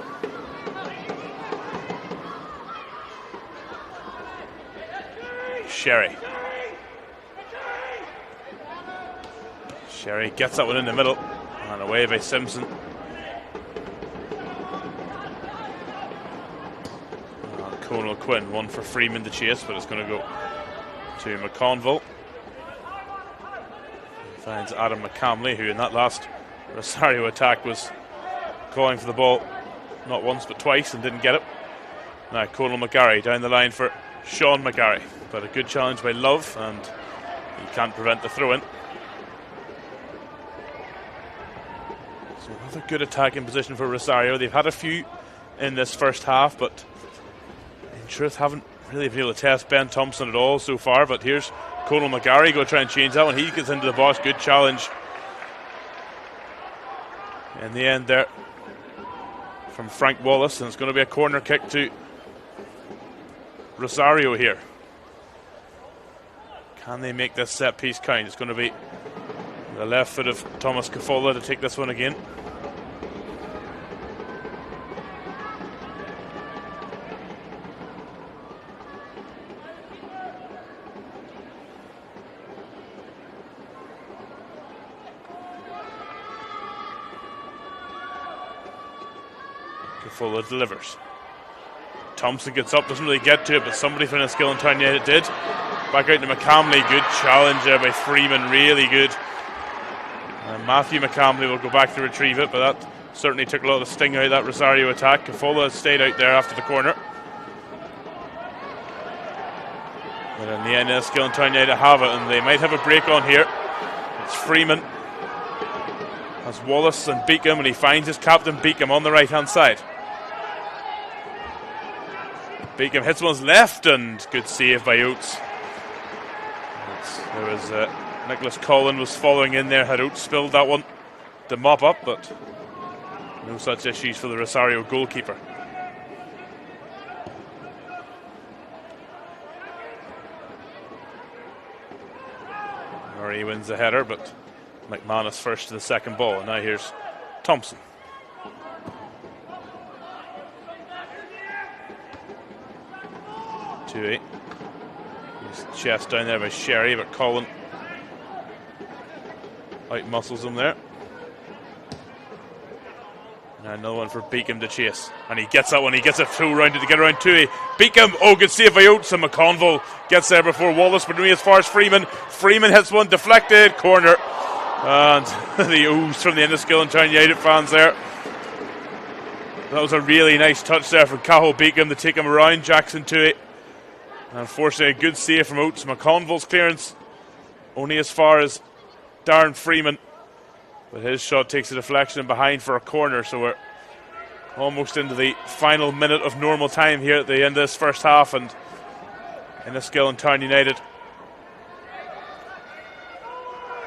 Sherry. Sherry gets that one in the middle, and away by Simpson. Conal Quinn, one for Freeman to chase, but it's going to go to McConville. He finds Adam McCamley, who in that last Rosario attack was calling for the ball not once but twice and didn't get it. Now Conal McGarry down the line for Sean McGarry. But a good challenge by Love, and he can't prevent the throw-in. So another good attacking position for Rosario. They've had a few in this first half, but in truth haven't really been able to test Ben Thompson at all so far. But here's Conal McGarry go try and change that one. He gets into the box. Good challenge. In the end there from Frank Wallace, and it's going to be a corner kick to Rosario here. Can they make this set piece count? It's going to be the left foot of Thomas Cafola to take this one again. Cafola delivers. Thompson gets up, doesn't really get to it, but somebody from Enniskillen Town United did. Back out to McCamley. Good challenge there by Freeman, really good. And Matthew McCamley will go back to retrieve it, but that certainly took a lot of the sting out of that Rosario attack. Cafola stayed out there after the corner. But in the end, Enniskillen Town United have it, and they might have a break on here. It's Freeman. Has Wallace and Beacom, and he finds his captain Beacom on the right-hand side. Beacom hits one's left, and good save by Oates. There was Nicholas Collin was following in there, had Oates spilled that one to mop up, but no such issues for the Rosario goalkeeper. Murray wins the header, but McManus first to the second ball, and now here's Thompson. Tui. His chest down there by Sherry, but Colin out muscles him there. Now another one for Beacom to chase, and he gets that one. He gets a throw round it to get around Tui. Beacom, oh, good save by Oates, and McConville gets there before Wallace, but only as far as Freeman. Freeman hits one, deflected, corner, and the oohs from the Enniskillen Town United fans there. That was a really nice touch there from Cahill Beacom to take him around Jackson Tui. Unfortunately, a good save from Oates. McConville's clearance only as far as Darren Freeman, but his shot takes a deflection behind for a corner, so we're almost into the final minute of normal time here at the end of this first half, and Enniskillen Town United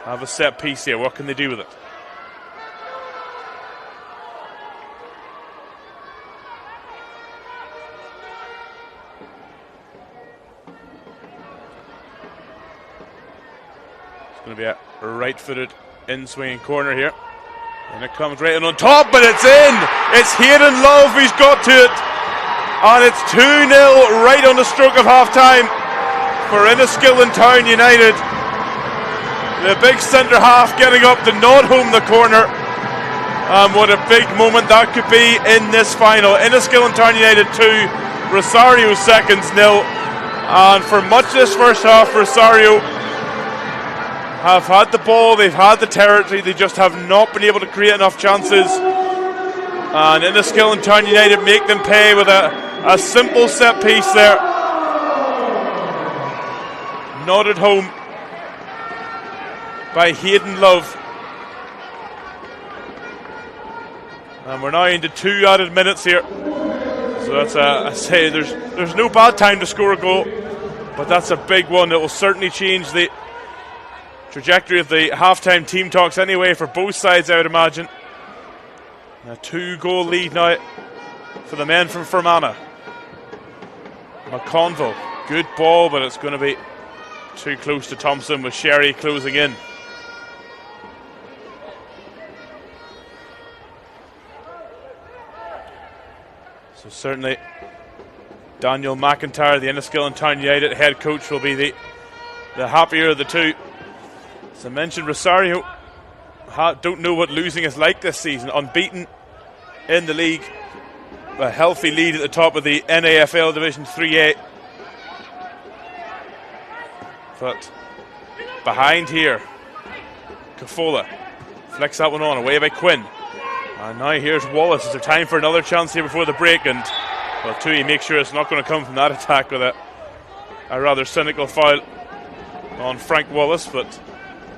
have a set piece here. What can they do with it? Going to be a right-footed in-swinging corner here, and it comes right in on top, but it's in. It's Hayden Love who's got to it, and it's 2-0 right on the stroke of half-time for Enniskillen Town United. The big centre half getting up to nod home the corner, and what a big moment that could be in this final. Enniskillen Town United 2, Rosario seconds 0, and for much of this first half, Rosario have had the ball, they've had the territory, they just have not been able to create enough chances. And Enniskillen Town United make them pay with a simple set piece there. Nodded home by Hayden Love. And we're now into 2 added minutes here. So that's I say there's no bad time to score a goal, but that's a big one that will certainly change the trajectory of the halftime team talks anyway for both sides, I would imagine. A 2-goal lead now for the men from Fermanagh. McConville, good ball, but it's going to be too close to Thompson with Sherry closing in. So certainly Daniel McIntyre, the Enniskillen Town United head coach, will be the happier of the two. As I mentioned, Rosario don't know what losing is like this season. Unbeaten in the league, a healthy lead at the top of the NAFL Division 3A. But behind here, Cafola flicks that one on, away by Quinn. And now here's Wallace. Is there time for another chance here before the break? And well, Tui makes sure it's not going to come from that attack with a a rather cynical foul on Frank Wallace, but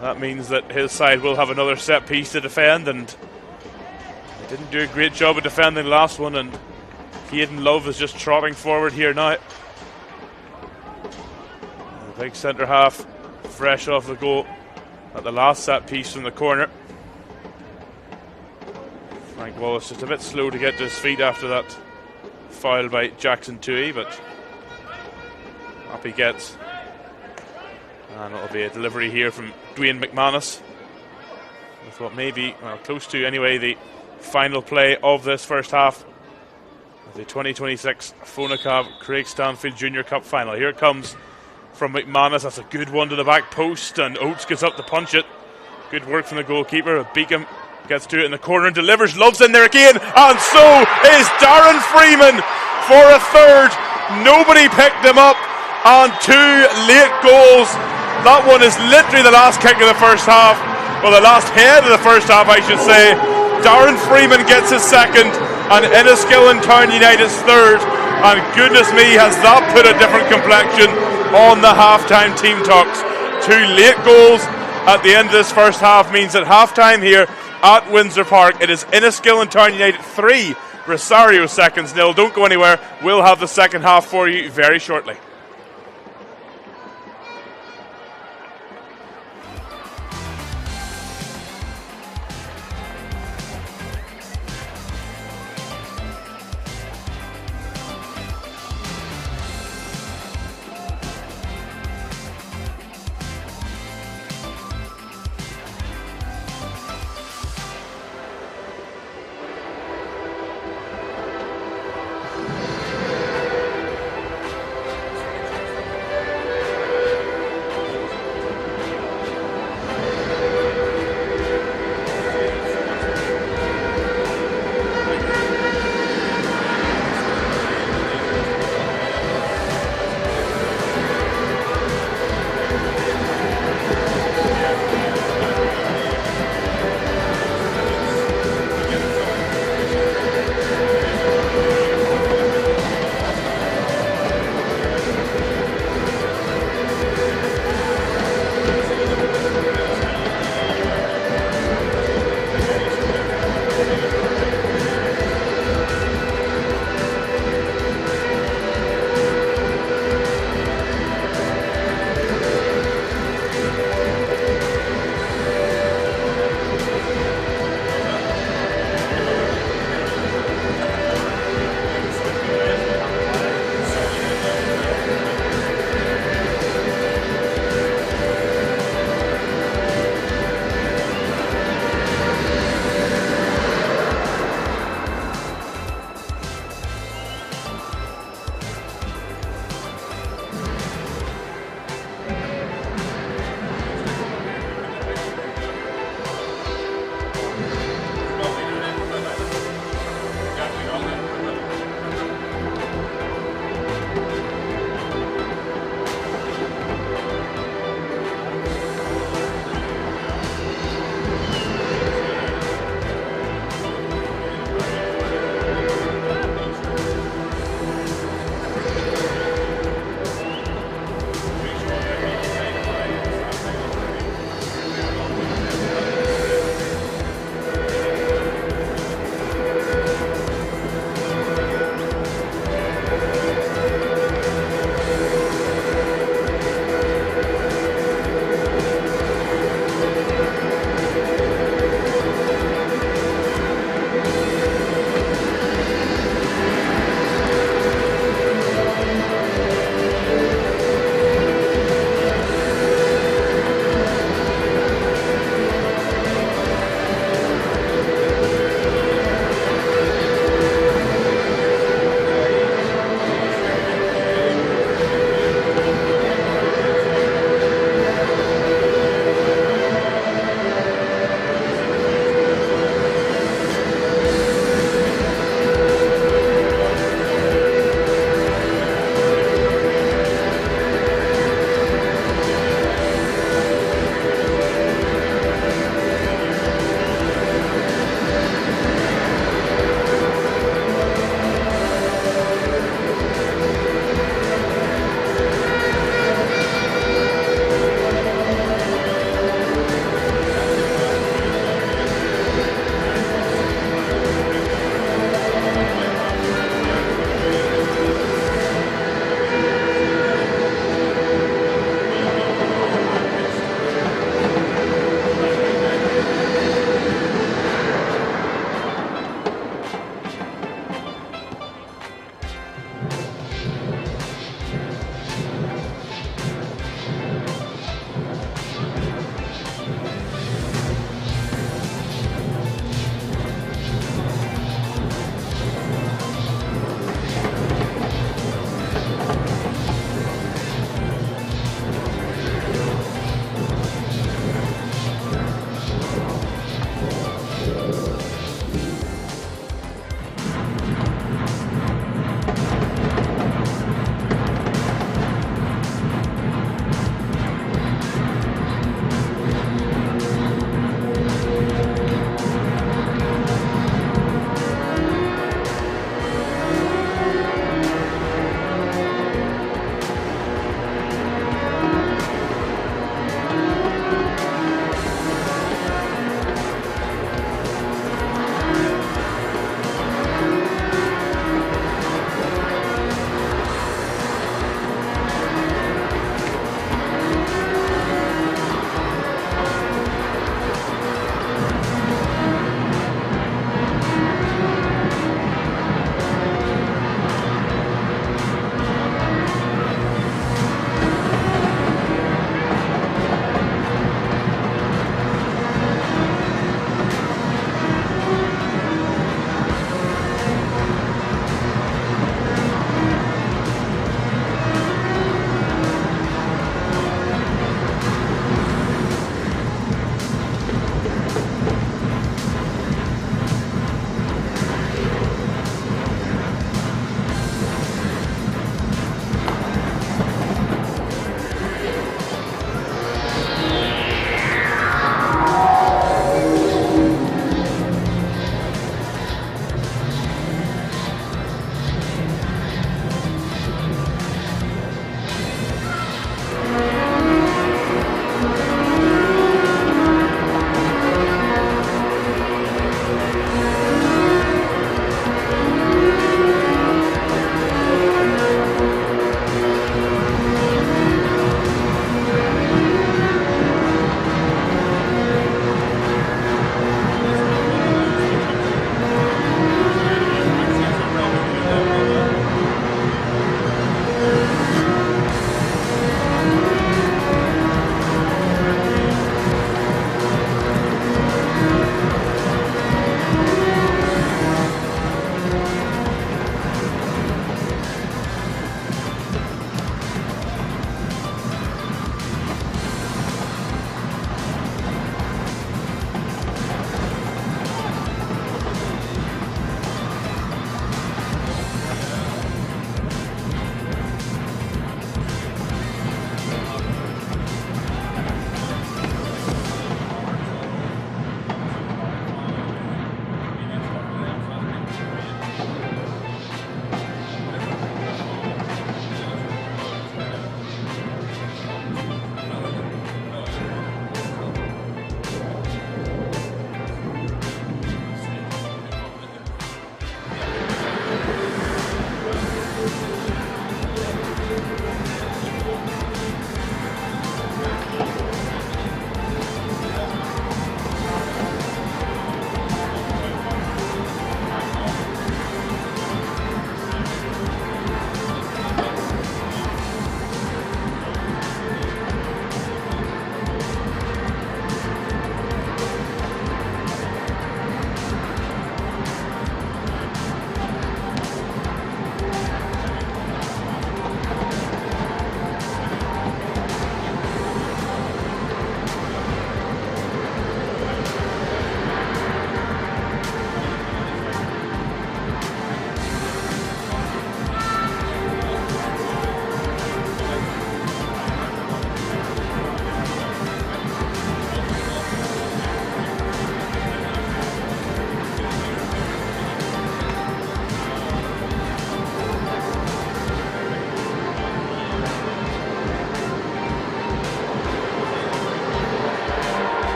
that means that his side will have another set piece to defend, and they didn't do a great job of defending the last one, and Caden Love is just trotting forward here now. The big centre half, fresh off the goal at the last set piece from the corner. Frank Wallace just a bit slow to get to his feet after that foul by Jackson Toohey, but up he gets. And it'll be a delivery here from Dwayne McManus. I thought maybe, well, close to anyway, the final play of this first half of the 2026 fonaCAB Craig Stanfield Junior Cup final. Here it comes from McManus. That's a good one to the back post, and Oates gets up to punch it. Good work from the goalkeeper. Beacom gets to it in the corner and delivers. Love's in there again, and so is Darren Freeman for a third. Nobody picked him up on 2 late goals. That one is literally the last kick of the first half, or the last head of the first half, I should say. Darren Freeman gets his second, and Enniskillen Town United's third. And goodness me, has that put a different complexion on the halftime team talks. 2 late goals at the end of this first half means at halftime here at Windsor Park, it is Enniskillen Town United 3, Rosario seconds 0. Don't go anywhere. We'll have the second half for you very shortly.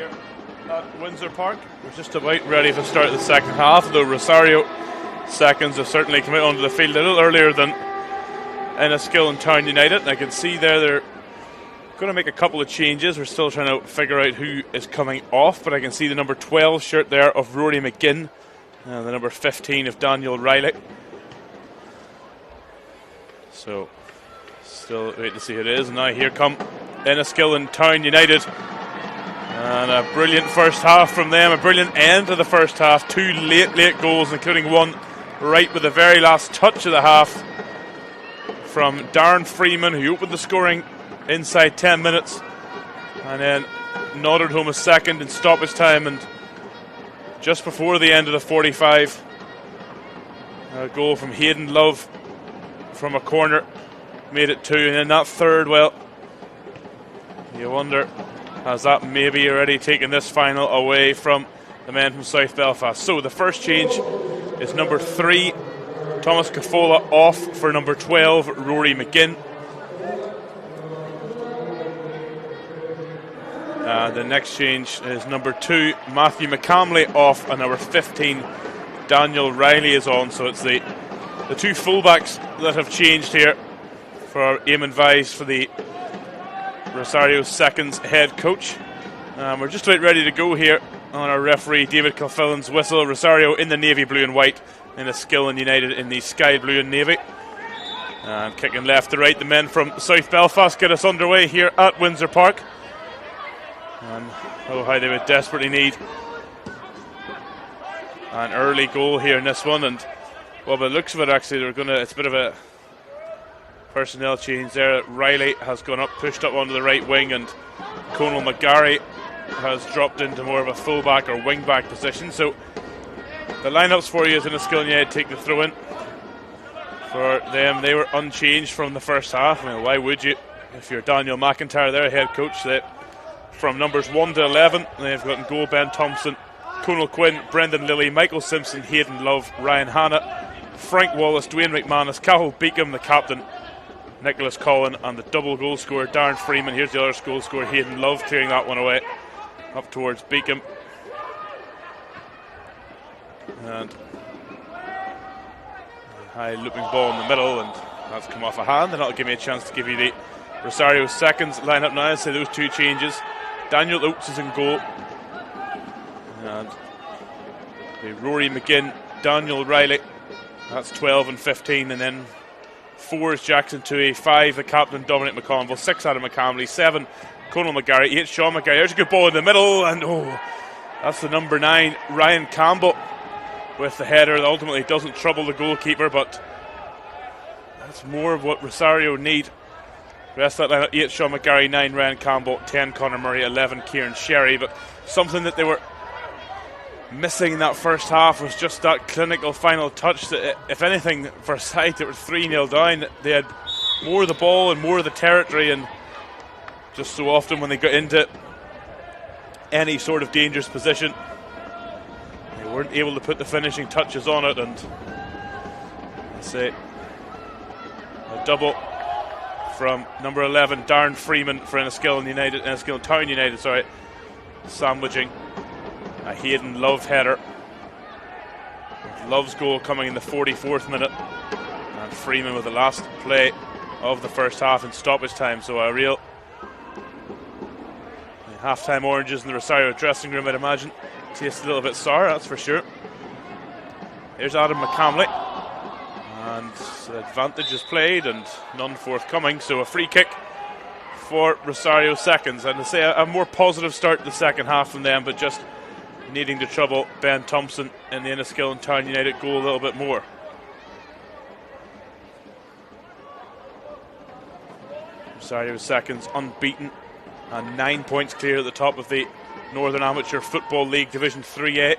here at Windsor Park. We're just about ready for the start of the second half, though Rosario seconds have certainly come out onto the field a little earlier than Enniskillen Town United. And I can see there they're going to make a couple of changes. We're still trying to figure out who is coming off, but I can see the number 12 shirt there of Rory McGinn and the number 15 of Daniel Riley. So still wait to see who it is. And now here come Enniskillen Town United. And a brilliant first half from them, a brilliant end to the first half. Two late goals, including one right with the very last touch of the half from Darren Freeman, who opened the scoring inside 10 minutes and then nodded home a second in stoppage time. And just before the end of the 45, a goal from Hayden Love from a corner made it 2. And then that third, well, you wonder, has that maybe already taken this final away from the men from South Belfast? So the first change is number 3, Thomas Cafola, off for number 12, Rory McGinn. The next change is number 2, Matthew McCamley, off, and number 15, Daniel Riley, is on. So it's the two fullbacks that have changed here for Eamon Vyse, for the Rosario Seconds head coach. We're just about ready to go here on our referee David Kilfillan's whistle. Rosario in the navy blue and white, and Enniskillen United in the sky blue and navy. And kicking left to right, the men from South Belfast get us underway here at Windsor Park. And oh, how they would desperately need an early goal here in this one. And well, by the looks of it, actually, it's a bit of a personnel change there. Riley has gone up, pushed up onto the right wing, and Conal McGarry has dropped into more of a fullback or wing-back position. So the lineups for you is Enniskillen United take the throw in. For them, they were unchanged from the first half. I mean, why would you? If you're Daniel McIntyre, their head coach, that from numbers 1 to 11, they've got in goal Ben Thompson, Conal Quinn, Brendan Lilly, Michael Simpson, Hayden Love, Ryan Hanna, Frank Wallace, Dwayne McManus, Cathal Beacom, the captain, Nicholas Collin, and the double goal scorer Darren Freeman. Here's the other goal scorer, Hayden Love, clearing that one away up towards Beacom. And a high looping ball in the middle, and that's come off a hand, and that'll give me a chance to give you the Rosario Seconds lineup now. So those two changes. Daniel Oates is in goal, and the Rory McGinn, Daniel Riley, that's 12 and 15, and then 4 is Jackson Toohey, 5 the captain Dominic McConville, 6 Adam McCamley, 7 Conal McGarry, 8 Sean McGarry. There's a good ball in the middle, and oh, that's the number 9 Ryan Campbell with the header that ultimately doesn't trouble the goalkeeper, but that's more of what Rosario need. The rest of that lineup: 8 Sean McGarry, 9 Ryan Campbell, 10 Conor Murray, 11 Kieran Sherry. But something that they were missing in that first half was just that clinical final touch. That, if anything, for a side that were 3-0 down, they had more of the ball and more of the territory, and just so often when they got into any sort of dangerous position, they weren't able to put the finishing touches on it. And let's say a double from number 11 Darren Freeman for Enniskillen Town United, sandwiching a Hayden Love header. Love's goal coming in the 44th minute, and Freeman with the last play of the first half in stoppage time. So a real half-time oranges in the Rosario dressing room, I'd imagine. Tastes a little bit sour, that's for sure. Here's Adam McCamley, and the advantage is played and none forthcoming. So a free kick for Rosario Seconds, and to say a more positive start to the second half from them, but just needing to trouble Ben Thompson in the Enniskillen Town United goal a little bit more. Rosario Seconds unbeaten and 9 points clear at the top of the Northern Amateur Football League Division 3A.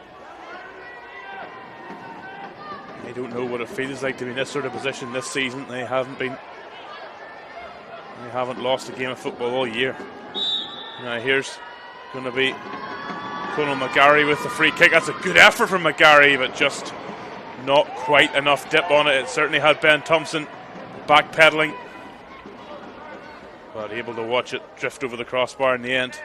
I don't know what it feels like to be in this sort of position this season. They haven't lost a game of football all year. Now here's going to be Conal McGarry with the free kick. That's a good effort from McGarry, but just not quite enough dip on it. It certainly had Ben Thompson backpedaling, but able to watch it drift over the crossbar in the end.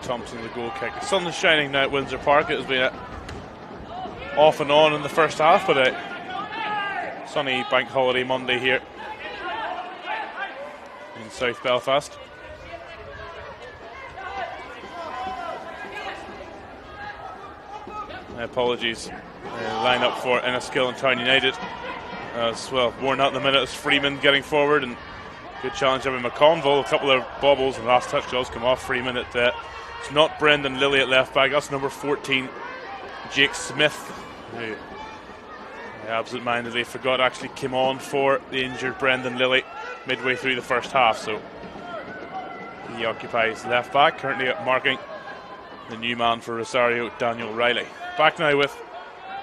Thompson with the goal kick. The sun is shining now at Windsor Park. It has been off and on in the first half, but a sunny bank holiday Monday here in South Belfast. My apologies. Line up for Enniskillen Town United. As well, worn out in the minute as Freeman getting forward, and good challenge by McConville. A couple of bobbles and last touch does come off Freeman. It's not Brendan Lilly at left back. That's number 14, Jake Smith, who absent-mindedly forgot actually came on for the injured Brendan Lilly midway through the first half. So he occupies left back, currently marking the new man for Rosario, Daniel Riley. Back now with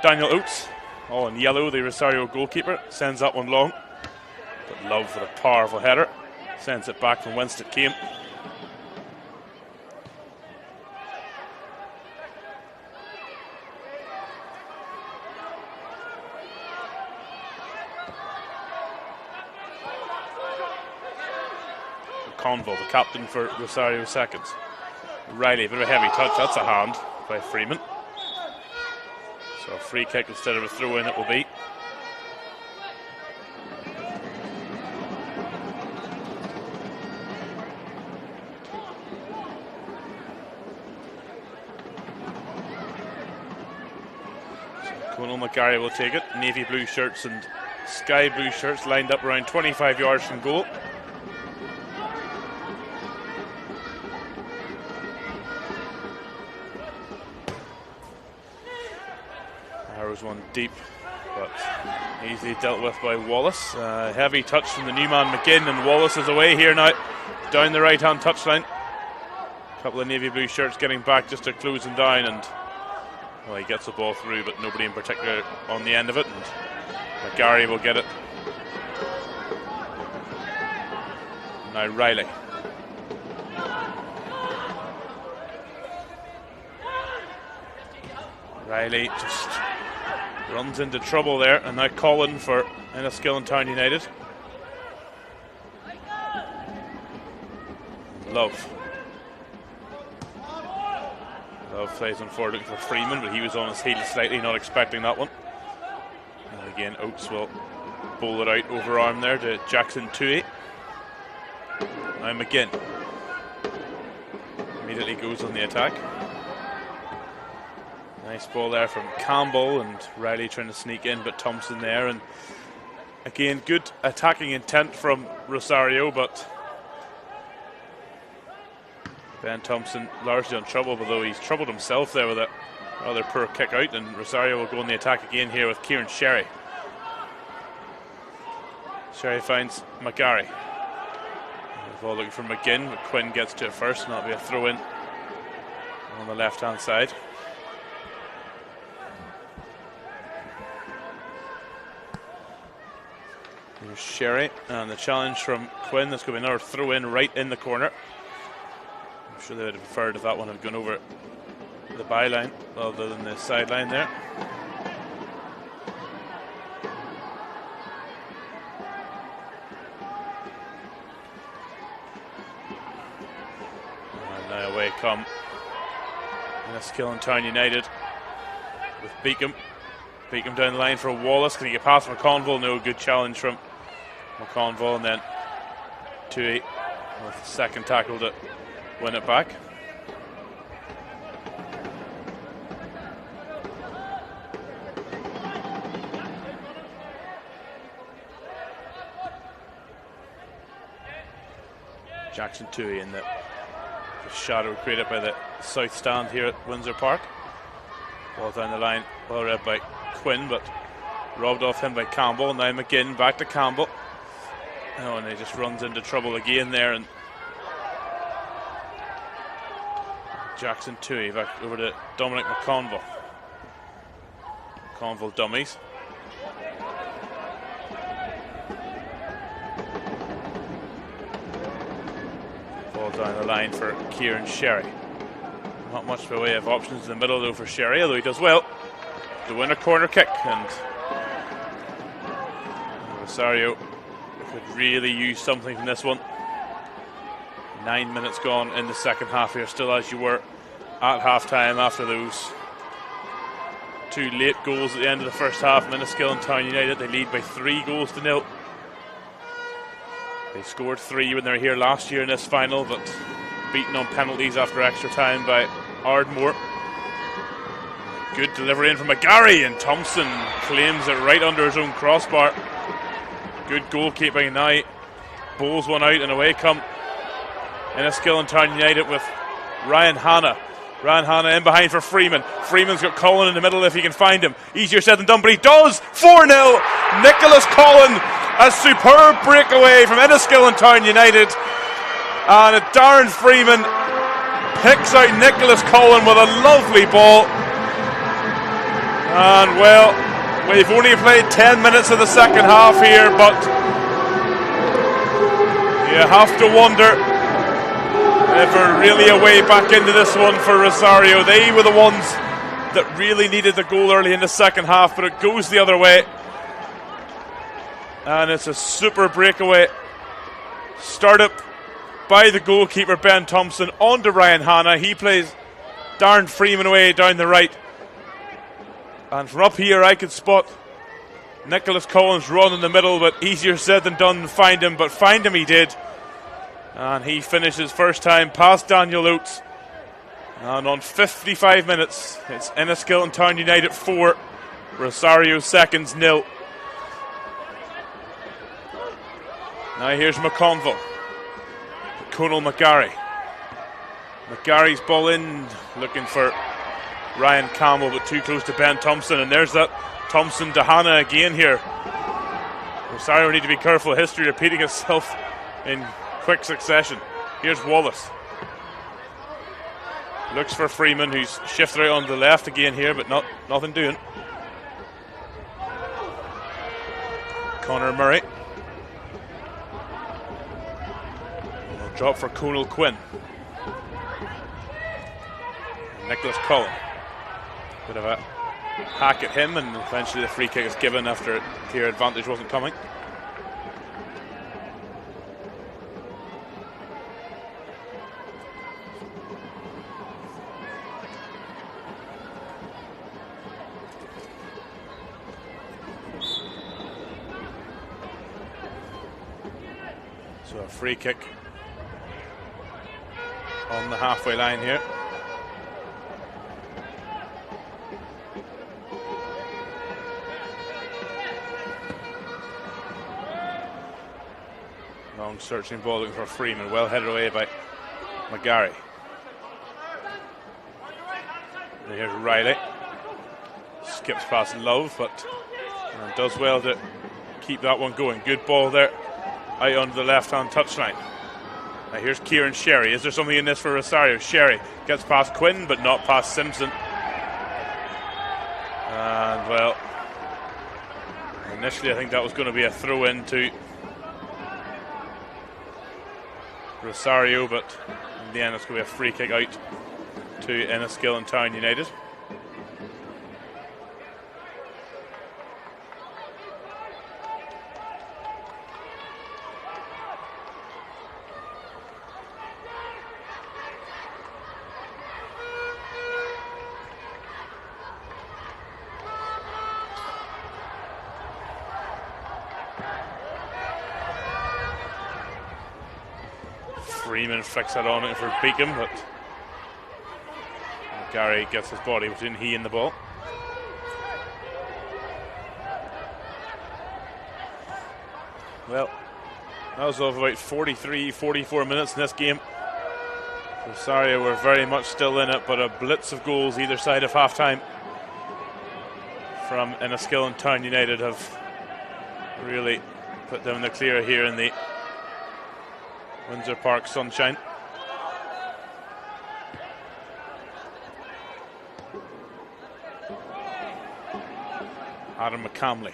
Daniel Oates, all in yellow. The Rosario goalkeeper sends that one long, but Love with a powerful header sends it back from whence it came. Conville, the captain for Rosario seconds. Riley, a bit of a heavy touch. That's a hand by Freeman. So a free kick instead of a throw in it will be. So Conal McGarry will take it. Navy blue shirts and sky blue shirts lined up around 25 yards from goal. One deep, but easily dealt with by Wallace. Heavy touch from the new man McGinn, and Wallace is away here now down the right hand touchline. A couple of navy blue shirts getting back just to close him down, and well, he gets the ball through, but nobody in particular on the end of it, and McGarry will get it. Now Riley. Riley just runs into trouble there, and now Colin for Enniskillen Town United. Love plays on forward looking for Freeman, but he was on his heel slightly, not expecting that one. And again, Oates will bowl it out over arm there to Jackson Tui. Now McGinn immediately goes on the attack. Nice ball there from Campbell, and Riley trying to sneak in, but Thompson there. And again, good attacking intent from Rosario, but Ben Thompson largely on trouble, although he's troubled himself there with a rather poor kick out. And Rosario will go on the attack again here with Kieran Sherry. Sherry finds McGarry. Ball looking for McGinn, but Quinn gets to it first, and that'll be a throw in on the left hand side. Here's Sherry, and the challenge from Quinn. That's going to be another throw in right in the corner. I'm sure they would have preferred if that one had gone over the byline rather than the sideline there. And now away come Enniskillen Town United with Beacom. Beacom down the line for Wallace. Can he get past McConville? No, good challenge from McConville, and then Tui with the second tackle to win it back. Jackson Tui in the shadow created by the south stand here at Windsor Park. Ball down the line, well read by Quinn, but robbed off him by Campbell. Now McGinn back to Campbell. Oh, and he just runs into trouble again there, and Jackson Tui back over to Dominic McConville. McConville dummies. Ball down the line for Kieran Sherry. Not much by way of options in the middle though for Sherry, although he does well to win a corner kick, and Rosario could really use something from this one. 9 minutes gone in the second half here, still as you were at half-time after those 2 late goals at the end of the first half. Enniskillen Town United, they lead by 3-0. They scored 3 when they were here last year in this final, but beaten on penalties after extra time by Ardmore. Good delivery in from McGarry, and Thompson claims it right under his own crossbar. Good goalkeeping now. Bowls one out and away come Enniskillen Town United with Ryan Hanna. Ryan Hanna in behind for Freeman. Freeman's got Collin in the middle if he can find him. Easier said than done, but he does! 4-0! Nicholas Collin, a superb breakaway from Enniskillen Town United. And Darren Freeman picks out Nicholas Collin with a lovely ball. And well, we've only played 10 minutes of the second half here, but you have to wonder if we're really a way back into this one for Rosario. They were the ones that really needed the goal early in the second half, but it goes the other way. And it's a super breakaway. Started by the goalkeeper, Ben Thompson, on to Ryan Hanna. He plays Darren Freeman away down the right. And from up here I could spot Nicholas Collins run in the middle, but easier said than done to find him, but find him he did. And he finishes first time past Daniel Oates. And on 55 minutes, it's Enniskillen Town United 4, Rosario seconds 0. Now here's McConville. Conal McGarry. McGarry's ball in, looking for Ryan Campbell, but too close to Ben Thompson. And there's that Thompson to Hanna again here. Rosario need to be careful. History repeating itself in quick succession. Here's Wallace. Looks for Freeman, who's shifted out on the left again here, but nothing doing. Connor Murray. Will drop for Conal Quinn. Nicholas Collin. Bit of a hack at him, and eventually the free kick is given after clear advantage wasn't coming. So a free kick on the halfway line here. Long searching ball looking for Freeman, well headed away by McGarry. And here's Riley. Skips past Love, but does well to keep that one going. Good ball there, out onto the left-hand touchline. Now here's Kieran Sherry. Is there something in this for Rosario? Sherry gets past Quinn, but not past Simpson. And well, initially I think that was going to be a throw-in to Rosario, but in the end it's going to be a free kick out to Enniskillen Town United. Freeman flicks that on it for Beacom, but Gary gets his body between he and the ball. Well, that was of about 43-44 minutes in this game. Rosario were very much still in it, but a blitz of goals either side of half-time from Enniskillen Town United have really put them in the clear here in the Windsor Park sunshine. Adam McCamley.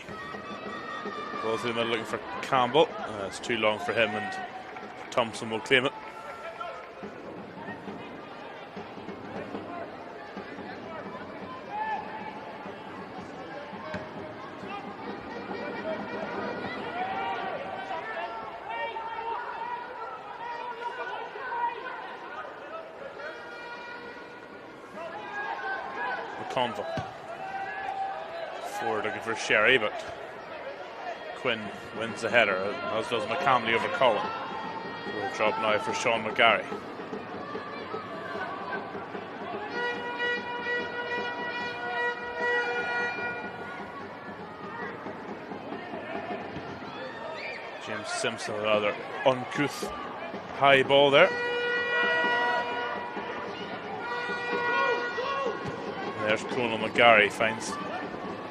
Ball through the middle looking for Campbell. It's too long for him, and Thompson will claim it. McConville. Forward looking for Sherry, but Quinn wins the header, as does McCamley over Colin. Will drop now for Sean McGarry. James Simpson, a rather uncouth high ball there. There's Conal McGarry, finds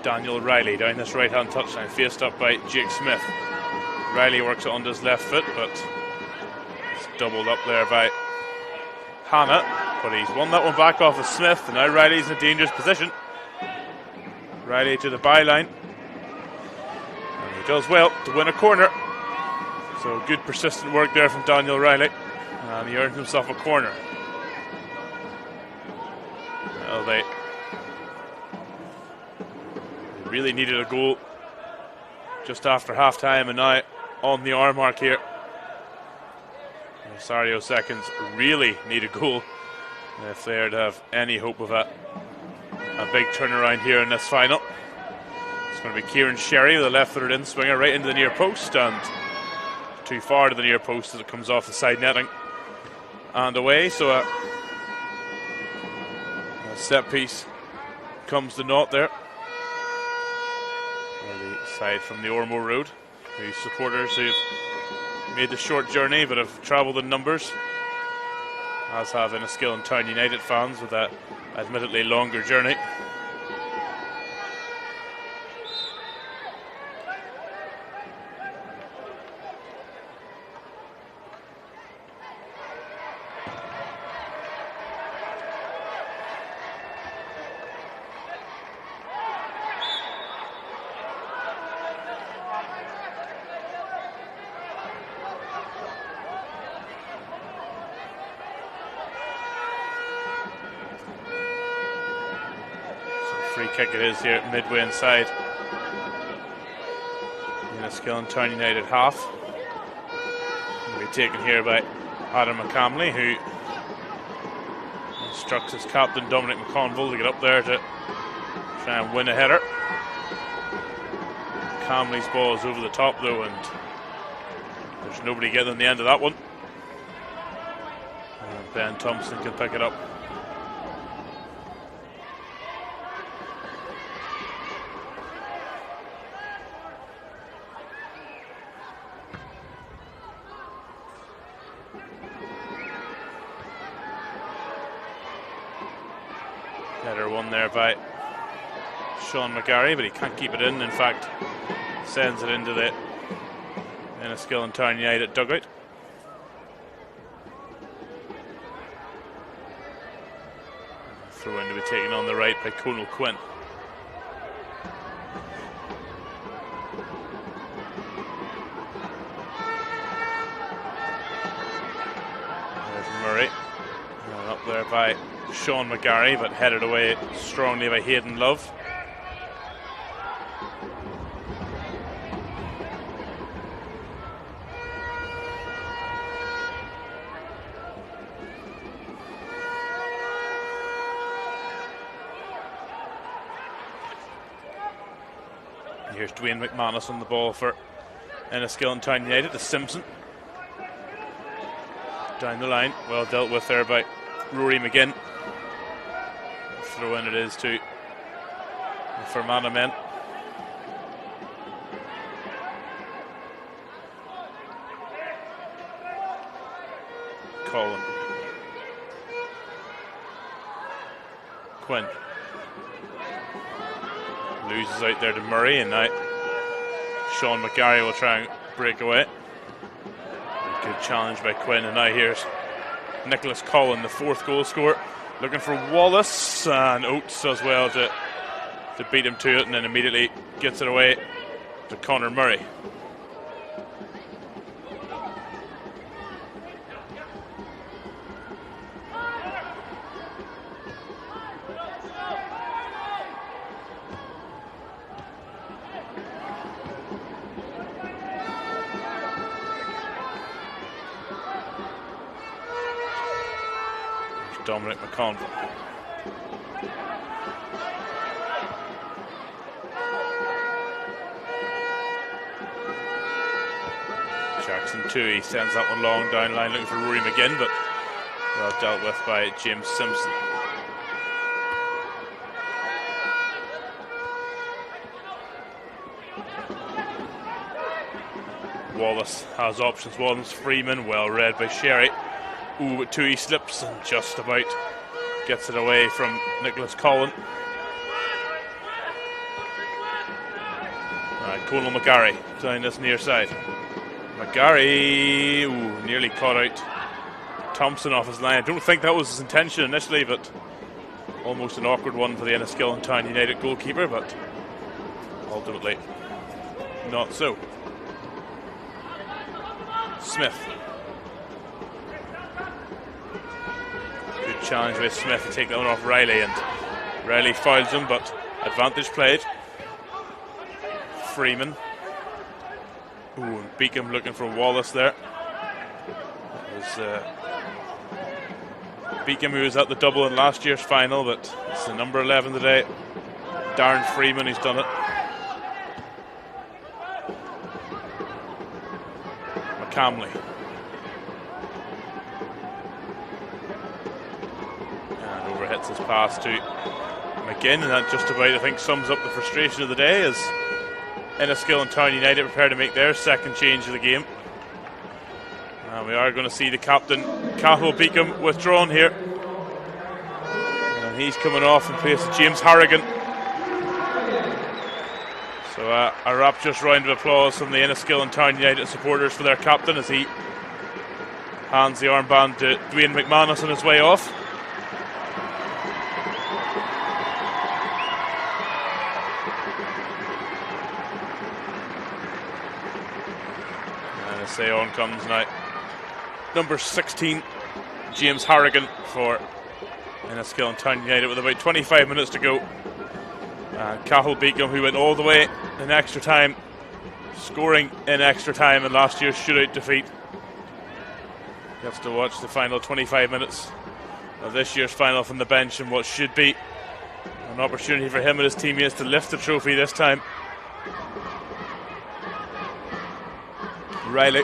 Daniel Riley down this right-hand touchline, faced up by Jake Smith. Riley works it onto his left foot, but it's doubled up there by Hannah. But he's won that one back off of Smith, and now Riley's in a dangerous position. Riley to the byline. And he does well to win a corner. So good persistent work there from Daniel Riley. And he earned himself a corner. Well, they really needed a goal just after half time, and now on the hour mark here. Rosario seconds really need a goal if they are to have any hope of a big turnaround here in this final. It's going to be Kieran Sherry with a left-footed in swinger right into the near post, and too far to the near post as it comes off the side netting and away. So a set piece comes to naught there. Side from the Ormo Road, whose supporters who've made the short journey but have travelled in numbers, as have Enniskillen Town United fans with that admittedly longer journey. Free kick it is here, midway inside Enniskillen Town United half. Will be taken here by Adam McCamley, who instructs his captain Dominic McConville to get up there to try and win a header. McCamley's ball is over the top though, and there's nobody getting the end of that one. And Ben Thompson can pick it up. Header won there by Sean McGarry, but he can't keep it in. In fact, sends it into the Enniskillen Town United dugout. Throw in to be taken on the right by Conal Quinn. There's Murray. And up there by Sean McGarry, but headed away strongly by Hayden Love. Here's Dwayne McManus on the ball for Enniskillen Town United to Simpson. Down the line, well dealt with there by Rory McGinn. Throw in it is to Fermanagh men. Colin. Quinn. Loses out there to Murray, and now Sean McGarry will try and break away. Good challenge by Quinn, and now here's Nicholas Collin, the fourth goal scorer, looking for Wallace, and Oates as well to beat him to it, and then immediately gets it away to Conor Murray. Dominic McConville. Thompson too. He sends that one long down line looking for Rory McGinn, but well dealt with by James Simpson. Wallace has options. Wallace Freeman, well read by Sherry. Ooh, but Tui slips and just about gets it away from Nicholas Collin. Conal McGarry down this near side. McGarry, ooh, nearly caught out Thompson off his line. I don't think that was his intention initially, but almost an awkward one for the Enniskillen Town United goalkeeper, but ultimately not so. Smith. Good challenge by Smith to take that one off Riley, and Riley fouls him, but advantage played. Freeman. Ooh, and Beacom looking for Wallace there. It was Beacom who was at the double in last year's final, but it's the number 11 today, Darren Freeman, who's done it. McCamley. And overhits his pass to McGinn, and that just about, I think, sums up the frustration of the day as Enniskillen Town United prepare to make their second change of the game. And we are going to see the captain, Cathal Beacom, withdrawn here. And he's coming off in place of James Harrigan. So a rapturous round of applause from the Enniskillen Town United supporters for their captain as he hands the armband to Dwayne McManus on his way off. And say on comes now number 16, James Harrigan, for Enniskillen Town United with about 25 minutes to go. And Cathal Beacom, who went all the way in extra time, scoring in extra time in last year's shootout defeat, gets to watch the final 25 minutes of this year's final from the bench, and what should be an opportunity for him and his teammates to lift the trophy this time. Riley.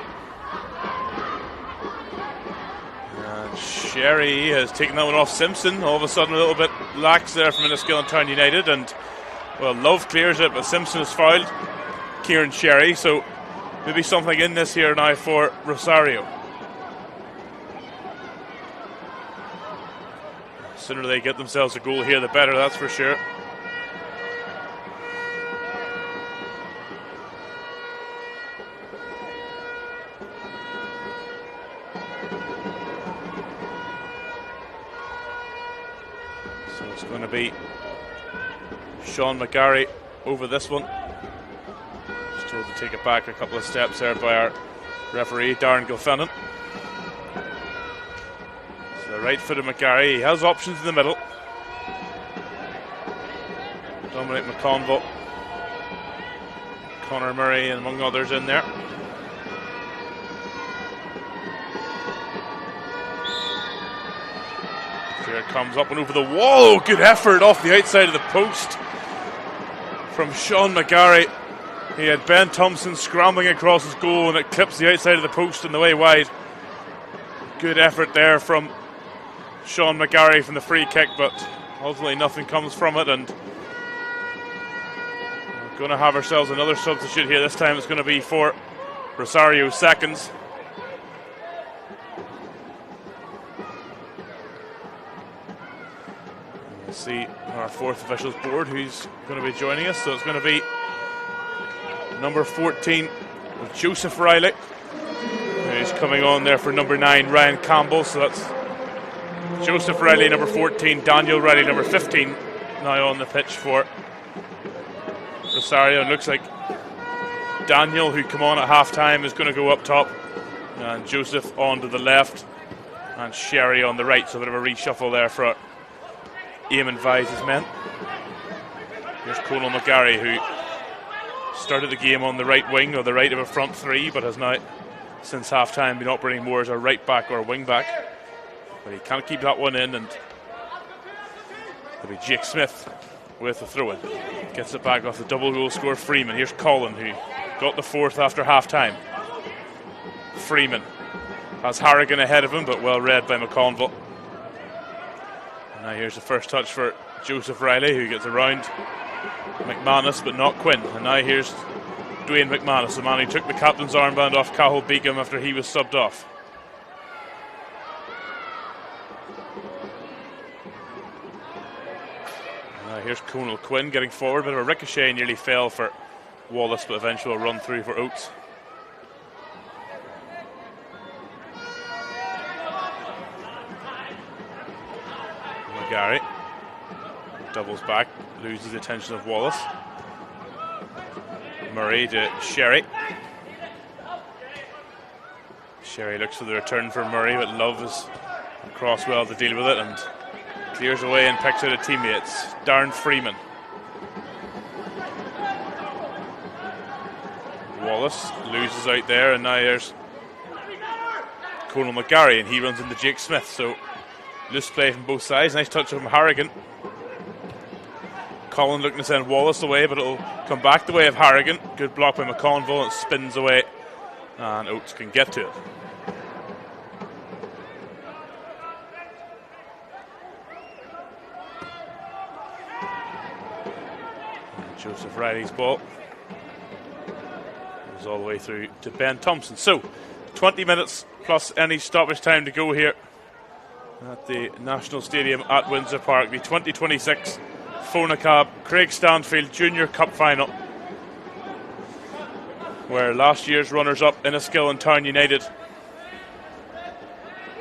And Sherry has taken that one off Simpson. All of a sudden a little bit lax there from Enniskillen Town United, and well, Love clears it, but Simpson has fouled Kieran Sherry, so maybe something in this here now for Rosario. The sooner they get themselves a goal here, the better, that's for sure. So it's going to be Sean McGarry over this one. Just told to take it back a couple of steps there by our referee, Darren Gilfennan. So the right footed McGarry, he has options in the middle. Dominic McConville, Conor Murray, and among others in there. Here it comes up and over the wall. Good effort off the outside of the post from Sean McGarry. He had Ben Thompson scrambling across his goal, and it clips the outside of the post on the way wide. Good effort there from Sean McGarry from the free kick, but ultimately nothing comes from it, and we're going to have ourselves another substitute here. This time it's going to be for Rosario seconds. We'll see our fourth officials board who's going to be joining us. So it's going to be number 14, Joseph Riley, who's coming on there for number 9, Ryan Campbell. So that's Joseph Riley, number 14, Daniel Riley, number 15, now on the pitch for Rosario. It looks like Daniel, who come on at half time, is going to go up top, and Joseph on to the left, and Sherry on the right. So a bit of a reshuffle there for Eamon Vise's men. Here's Conal McGarry, who started the game on the right wing, or the right of a front three, but has now, since half time, been operating more as a right back or a wing back. But he can't keep that one in, and it'll be Jake Smith with the throw-in. Gets it back off the double goal scorer Freeman. Here's Colin, who got the fourth after half time. Freeman has Harrigan ahead of him, but well read by McConville. And now here's the first touch for Joseph Riley, who gets around McManus but not Quinn. And now here's Dwayne McManus, the man who took the captain's armband off Cahill Beacom after he was subbed off. Now here's Conal Quinn getting forward, bit of a ricochet, nearly fell for Wallace, but eventual run through for Oates. McGarry doubles back, loses the attention of Wallace. Murray to Sherry. Sherry looks for the return for Murray, but Love is across well to deal with it and clears away and picks out a teammate. It's Darren Freeman. Wallace loses out there, and now there's Conal McGarry, and he runs into Jake Smith. So loose play from both sides. Nice touch from Harrigan. Collin looking to send Wallace away, but it'll come back the way of Harrigan. Good block by McConville, and it spins away, and Oates can get to it. And Joseph Riley's ball goes all the way through to Ben Thompson. So 20 minutes plus any stoppage time to go here at the National Stadium at Windsor Park. The 2026 fonaCAB Craig Stanfield Junior Cup Final, where last year's runners-up Enniskillen Town United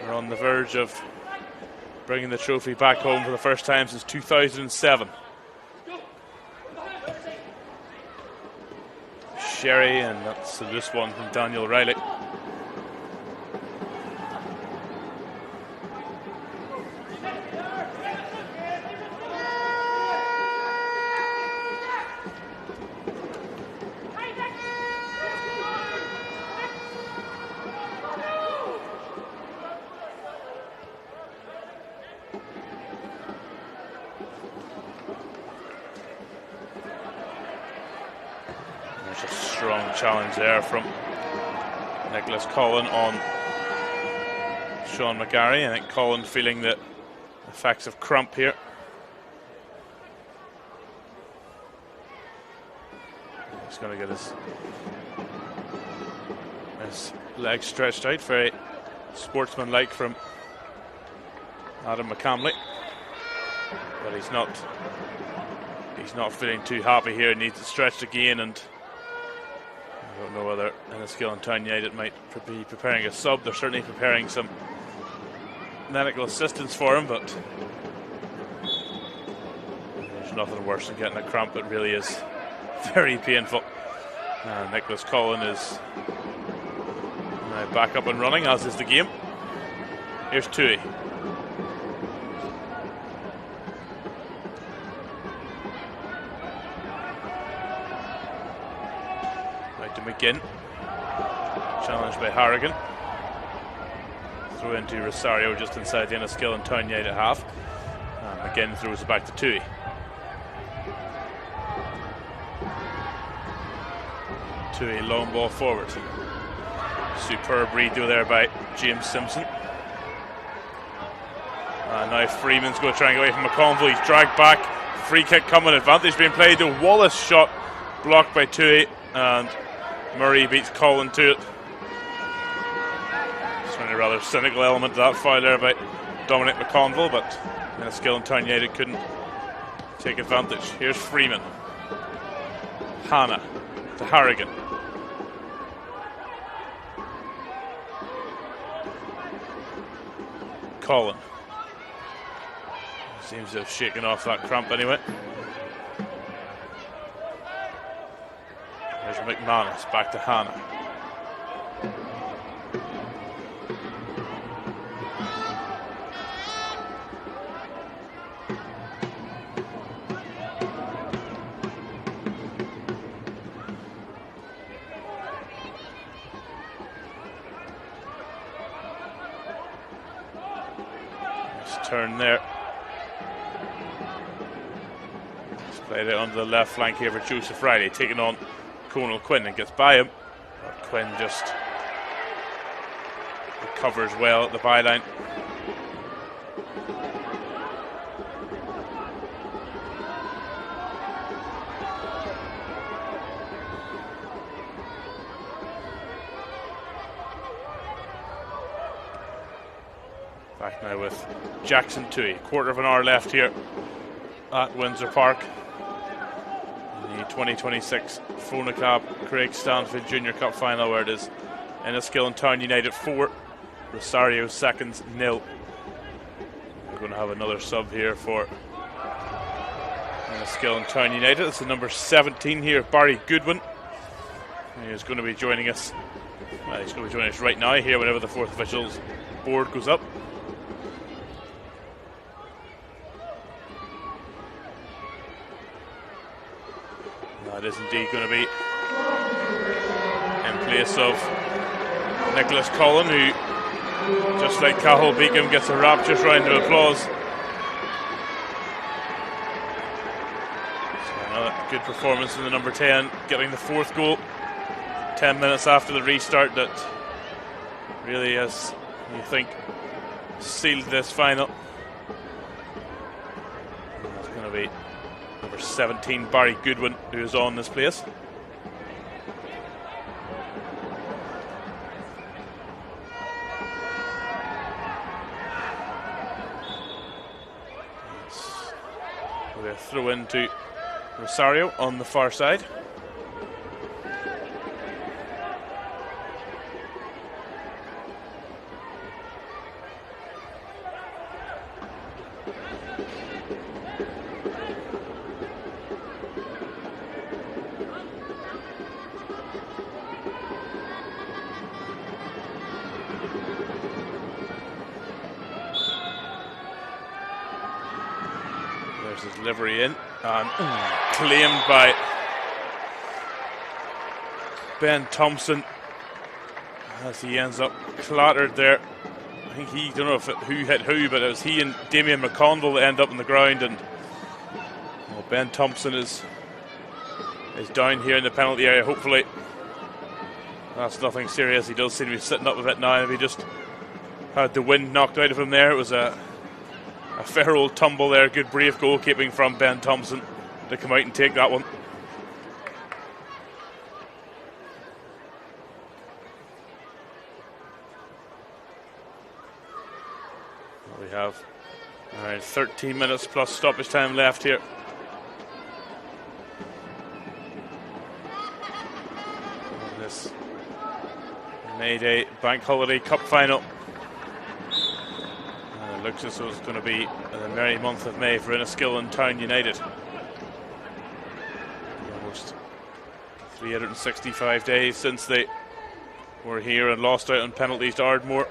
are on the verge of bringing the trophy back home for the first time since 2007. Sherry, and that's this one from Daniel Riley. Challenge there from Nicholas Collin on Sean McGarry. I think Collin feeling the effects of cramp here. He's going to get his legs stretched out, very sportsmanlike from Adam McCamley, but he's not feeling too happy here. Needs it stretched again, and I don't know whether Enniskillen Town United might be preparing a sub. They're certainly preparing some medical assistance for him, but there's nothing worse than getting a cramp. It really is very painful. Nicholas Collin is now back up and running, as is the game. Here's Tui. McGinn, challenged by Harrigan. Throw into Rosario just inside the Enniskillen Town United half. McGinn throws it back to Tui. Tui, long ball forward. Superb redo there by James Simpson. Now Freeman's going to try and get away from McConville. He's dragged back. Free kick coming. Advantage being played. The Wallace shot blocked by Tui, and Murray beats Collin to it. It's a rather cynical element to that foul there by Dominic McConville, but Enniskillen Town United couldn't take advantage. Here's Freeman. Hanna to Harrigan. Collin seems to have shaken off that cramp anyway. There's McManus, back to Hanna. Nice turn there. He's played it onto the left flank here for Joseph Riley, taking on Conal Quinn, and gets by him. But Quinn just covers well at the byline. Back now with Jackson Tui. Quarter of an hour left here at Windsor Park. The 2026 fonaCAB Craig Stanfield Junior Cup final, where it is Enniskillen Town United 4, Rosario seconds 0. We're going to have another sub here for Enniskillen Town United. It's the number 17 here, Barry Goodwin. He's going to be joining us. Well, he's going to be joining us right now here whenever the fourth officials board goes up. That is indeed going to be in place of Nicholas Cullen, who, just like Cathal Beacom, gets a rapturous round of applause. So another good performance from the number 10, getting the fourth goal 10 minutes after the restart that really has, you think, sealed this final. It's going to be number 17, Barry Goodwin, who is on this place. We'll throw into Rosario on the far side. His delivery in and claimed by Ben Thompson as he ends up clattered there. I think he, don't know who hit who, but it was he and Damien McConville that end up on the ground, and well, Ben Thompson is down here in the penalty area. Hopefully that's nothing serious. He does seem to be sitting up a bit now. If he just had the wind knocked out of him there, it was a fair old tumble there. Good brave goalkeeping from Ben Thompson to come out and take that one. We have around 13 minutes plus stoppage time left here. This May Day Bank Holiday Cup final. Looks as though it's going to be the merry month of May for Enniskillen Town United. Almost 365 days since they were here and lost out on penalties to Ardmore.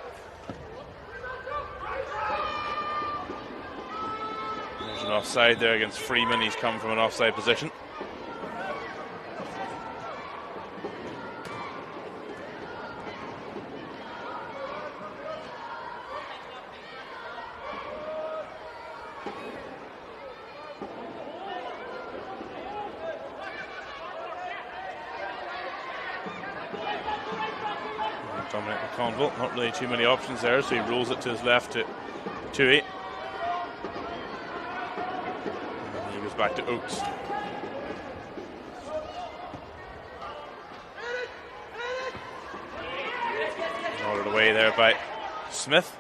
There's an offside there against Freeman. He's come from an offside position. Dominic McConville, not really too many options there, so he rolls it to his left to Tui. And he goes back to Oates. Ordered away there by Smith.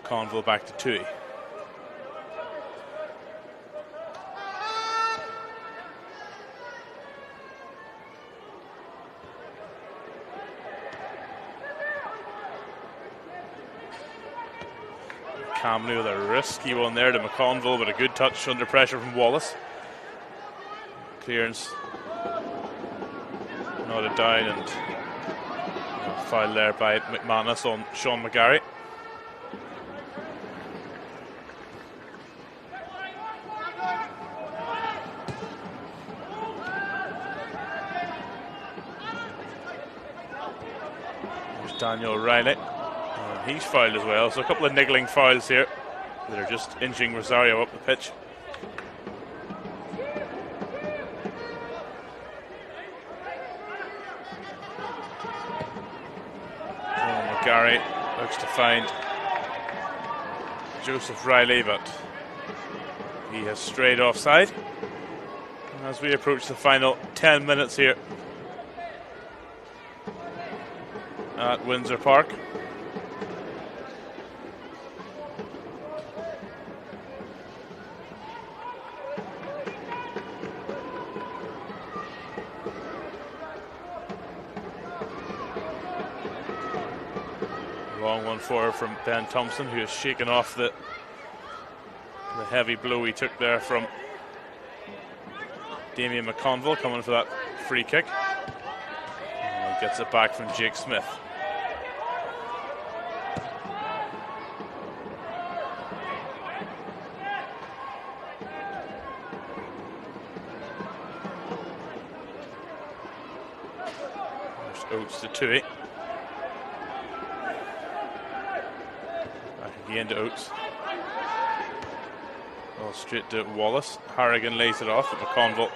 McConville back to Tui. Camley with a risky one there to McConville, but a good touch under pressure from Wallace. Clearance nodded down, and foul there by McManus on Sean McGarry. There's Daniel Riley. He's fouled as well, so a couple of niggling fouls here that are just inching Rosario up the pitch. McGarry looks to find Joseph Riley, but he has strayed offside. As we approach the final 10 minutes here at Windsor Park. Long one forward from Ben Thompson, who has shaken off the heavy blow he took there from Damien McConville, coming for that free kick. And he gets it back from Jake Smith. There's Oates to Tui. Back again to Oates. Well, straight to Wallace. Harrigan lays it off, but McConville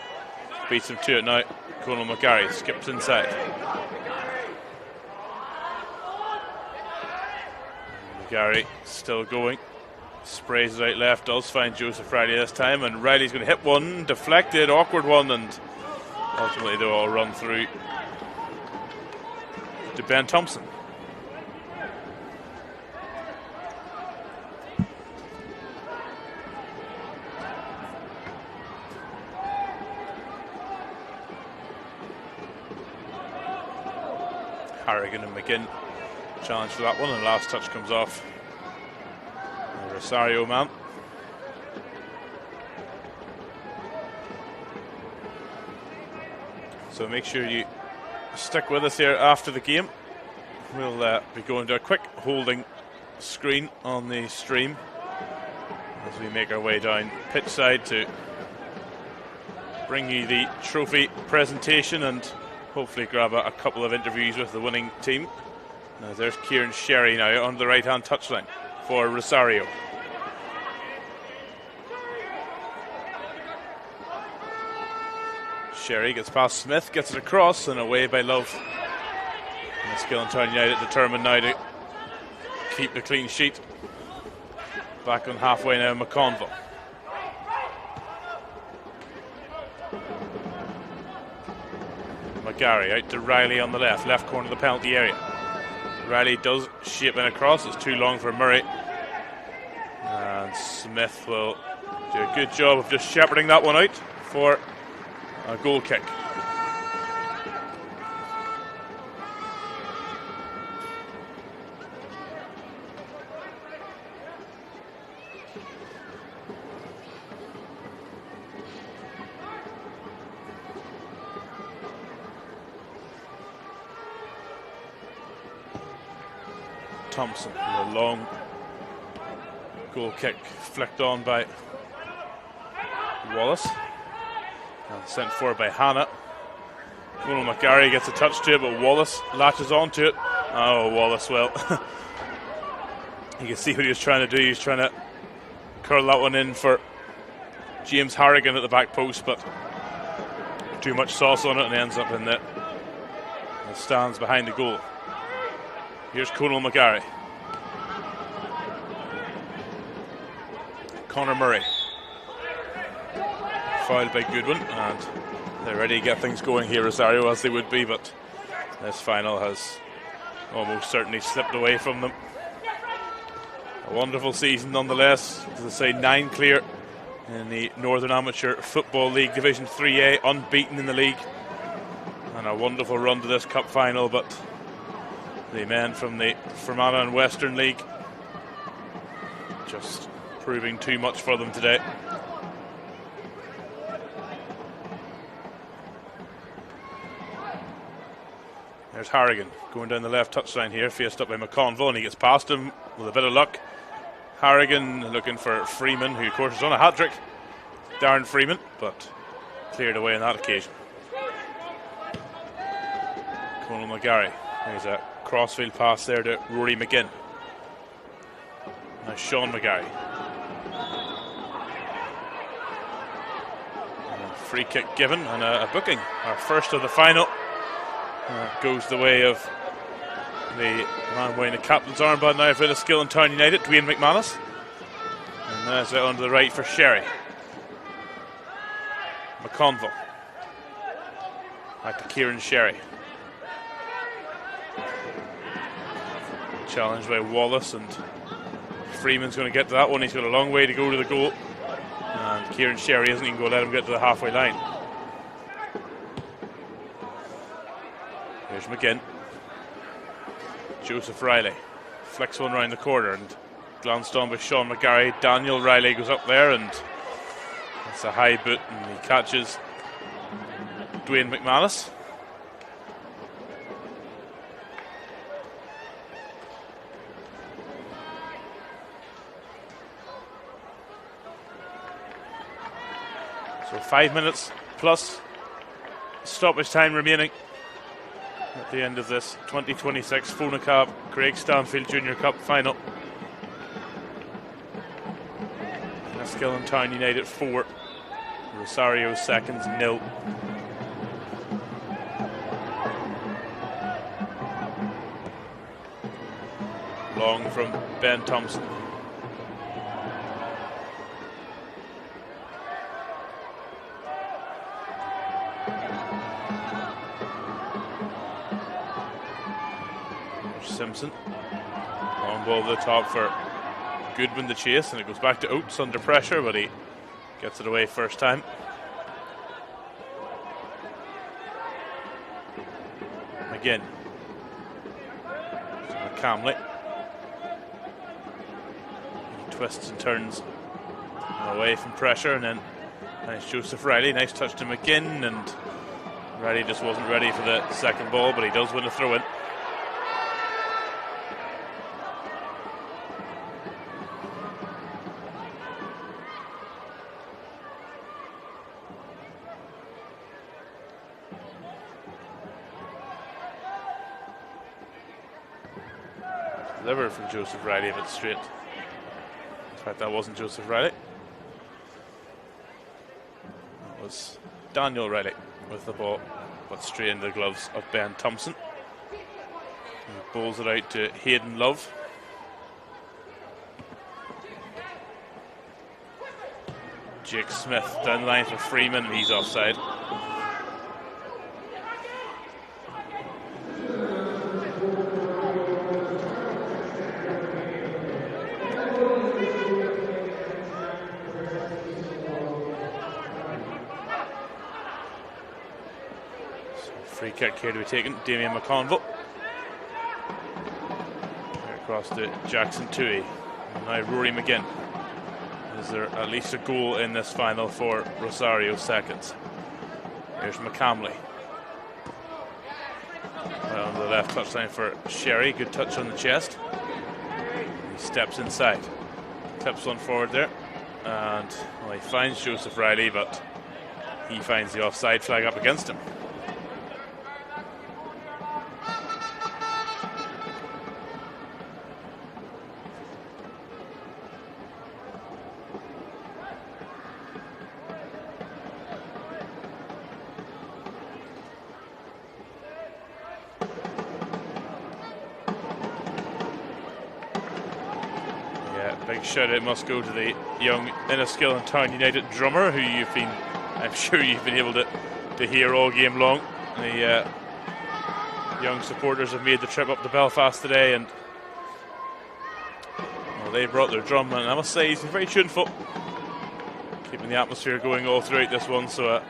beats him to it now. Conal McGarry skips inside. McGarry still going. Sprays it out left, does find Joseph Riley this time, and Riley's going to hit one, deflected, awkward one, and ultimately they'll all run through to Ben Thompson. Harrigan and McGinn challenge for that one, and last touch comes off the Rosario man. So make sure you stick with us here after the game. We'll be going to a quick holding screen on the stream as we make our way down pitch side to bring you the trophy presentation and hopefully grab a couple of interviews with the winning team. Now there's Kieran Sherry now on the right-hand touchline for Rosario. Sherry gets past Smith, gets it across, and away by Love. Enniskillen Town United determined now to keep the clean sheet. Back on halfway now, McConville. McGarry out to Riley on the left corner of the penalty area. Riley does shape in across, it's too long for Murray. And Smith will do a good job of just shepherding that one out for a goal kick. Thompson with a long goal kick flicked on by Wallace and sent forward by Hannah. Conal McGarry gets a touch to it, but Wallace latches onto it. Oh, Wallace, well, you can see what he was trying to do. He's trying to curl that one in for James Harrigan at the back post, but too much sauce on it and ends up in the stands behind the goal. Here's Conal McGarry. Connor Murray. Fouled by Goodwin, and they're ready to get things going here, Rosario, as they would be, but this final has almost certainly slipped away from them. A wonderful season nonetheless. As I say, 9 clear in the Northern Amateur Football League Division 3A, unbeaten in the league, and a wonderful run to this cup final, but the men from the Fermanagh and Western League just proving too much for them today. There's Harrigan going down the left touchline here, faced up by McConville, and he gets past him with a bit of luck. Harrigan looking for Freeman, who of course is on a hat-trick. Darren Freeman, but cleared away on that occasion. Conal McGarry. There's a crossfield pass there to Rory McGinn. Now Sean McGarry. And a free kick given and a booking. Our first of the final goes the way of The man wearing the captain's armband now for Enniskillen Town United, Dwayne McManus. And there's out onto the right for Sherry. McConville. Back to Kieran Sherry. Challenged by Wallace, and Freeman's going to get to that one. He's got a long way to go to the goal. And Kieran Sherry isn't even going to let him get to the halfway line. Here's McGinn. Joseph Riley flicks one round the corner and glanced on by Sean McGarry. Daniel Riley goes up there, and it's a high boot, and he catches Dwayne McManus. So 5 minutes plus stoppage time remaining at the end of this 2026 fonaCAB Craig Stanfield Junior Cup final. Enniskillen Town United 4, Rosario Seconds 0. Long from Ben Thompson. Simpson. Long ball to the top for Goodwin to chase, and it goes back to Oates under pressure, but he gets it away first time. Again. McCamley. He twists and turns away from pressure, and then nice Joseph Riley. Nice touch to McGinn, and Riley just wasn't ready for the second ball, but he does win a throw-in. Delivered from Joseph Riley, but straight. In fact, that wasn't Joseph Riley. That was Daniel Riley with the ball, but straight into the gloves of Ben Thompson. He bowls it out to Hayden Love. Jake Smith down the line for Freeman, and he's offside. Free kick here to be taken. Damien McConville. Across to Jackson Toohey. And now Rory McGinn. Is there at least a goal in this final for Rosario Seconds? Here's McCamley. On the left touchline for Sherry. Good touch on the chest. He steps inside. Tips one forward there. And well, he finds Joseph Riley, but he finds the offside flag up against him. Big shout out must go to the young Enniskillen Town United drummer, who I'm sure you've been able to hear all game long. The young supporters have made the trip up to Belfast today, and well, they brought their drum, and I must say he's been very tuneful, keeping the atmosphere going all throughout this one, so a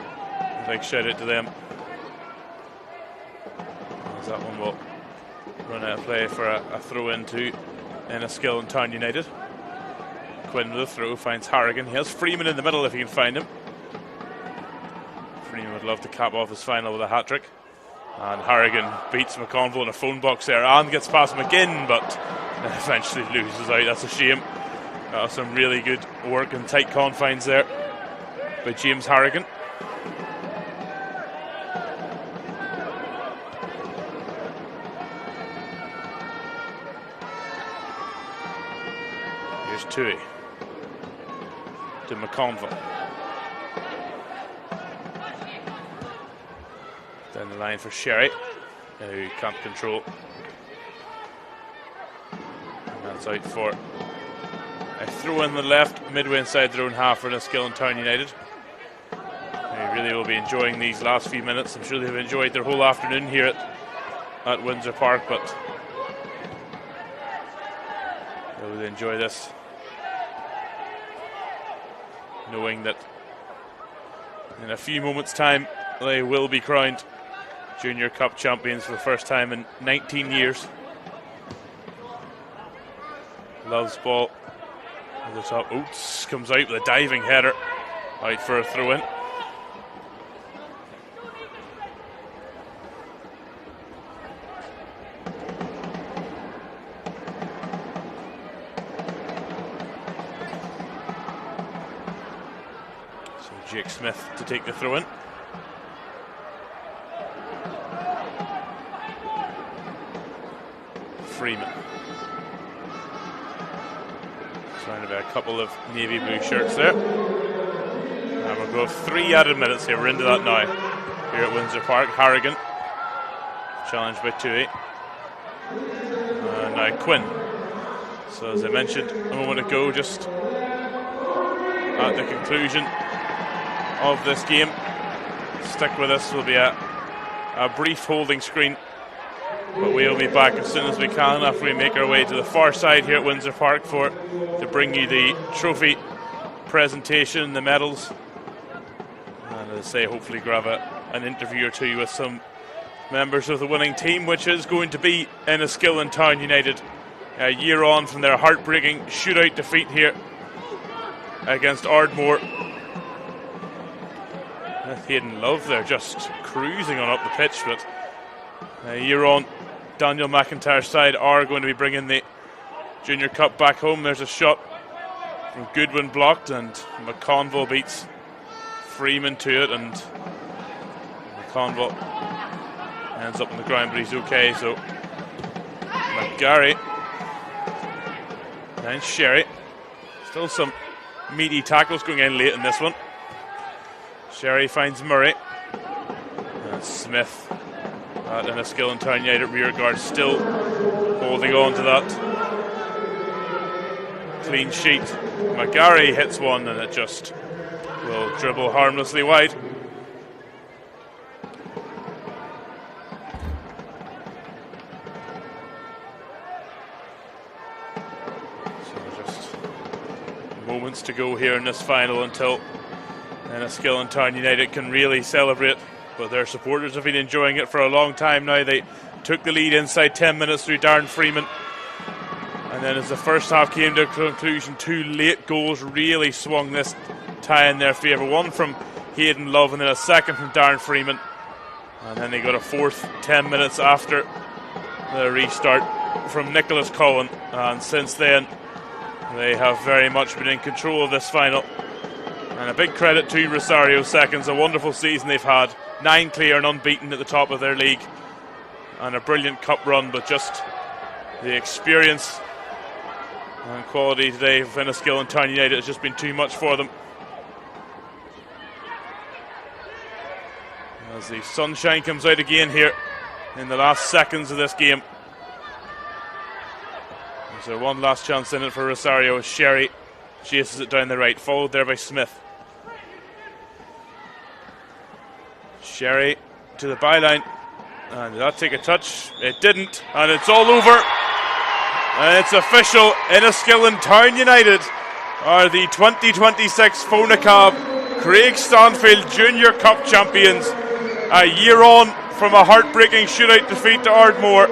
big shout out to them. As that one will run out of play for a throw in to Enniskillen Town United. Quinn with a throw, finds Harrigan. He has Freeman in the middle if he can find him. Freeman would love to cap off his final with a hat-trick. And Harrigan beats McConville in a phone box there and gets past McGinn, but eventually loses out. That's a shame. Some really good work in tight confines there by James Harrigan. Here's Toohey to McConville. Down the line for Sherry, who can't control It's out for a throw in the left, midway inside their own half for Enniskillen Town United. They really will be enjoying these last few minutes. I'm sure they've enjoyed their whole afternoon here at Windsor Park, but they will enjoy this, knowing that in a few moments' time they will be crowned Junior Cup champions for the first time in 19 years. Love's ball at the top. Oates comes out with a diving header, out for a throw-in. So Jake Smith to take the throw-in. Freeman. Surrounded by a couple of navy blue shirts there. And we'll go 3 added minutes here. We're into that now here at Windsor Park. Harrigan challenged by Tui. Now Quinn. So as I mentioned a moment ago, just at the conclusion of this game, stick with us. Will be a brief holding screen, but we'll be back as soon as we can after we make our way to the far side here at Windsor Park to bring you the trophy presentation, the medals, and as I say, hopefully grab an interview or two with some members of the winning team, which is going to be Enniskillen Town United, a year on from their heartbreaking shootout defeat here against Ardmore. Hayden Love, they're just cruising on up the pitch, but a year on, Daniel McIntyre's side are going to be bringing the Junior Cup back home. There's a shot from Goodwin blocked, and McConville beats Freeman to it, and McConville ends up on the ground, but he's okay. So McGarry and Sherry, still some meaty tackles going in late in this one. Sherry finds Murray, and Smith at Enniskillen Town United rear guard still holding on to that clean sheet. McGarry hits one, and it just will dribble harmlessly wide. So just moments to go here in this final until Enniskillen Town United can really celebrate. But their supporters have been enjoying it for a long time now. They took the lead inside 10 minutes through Darren Freeman. And then as the first half came to a conclusion, 2 late goals really swung this tie in their favour. One from Hayden Love and then a second from Darren Freeman. And then they got a fourth 10 minutes after the restart from Nicholas Cowan. And since then, they have very much been in control of this final. And a big credit to Rosario Seconds, a wonderful season they've had. 9 clear and unbeaten at the top of their league, and a brilliant cup run, but just the experience and quality today of Enniskillen Town United has just been too much for them. As the sunshine comes out again here in the last seconds of this game. Is there one last chance in it for Rosario as Sherry chases it down the right, followed there by Smith. Sherry to the byline, and did that take a touch? It didn't, and it's all over. And it's official, Enniskillen Town United are the 2026 fonaCAB Craig Stanfield Junior Cup champions. A year on from a heartbreaking shootout defeat to Ardmore.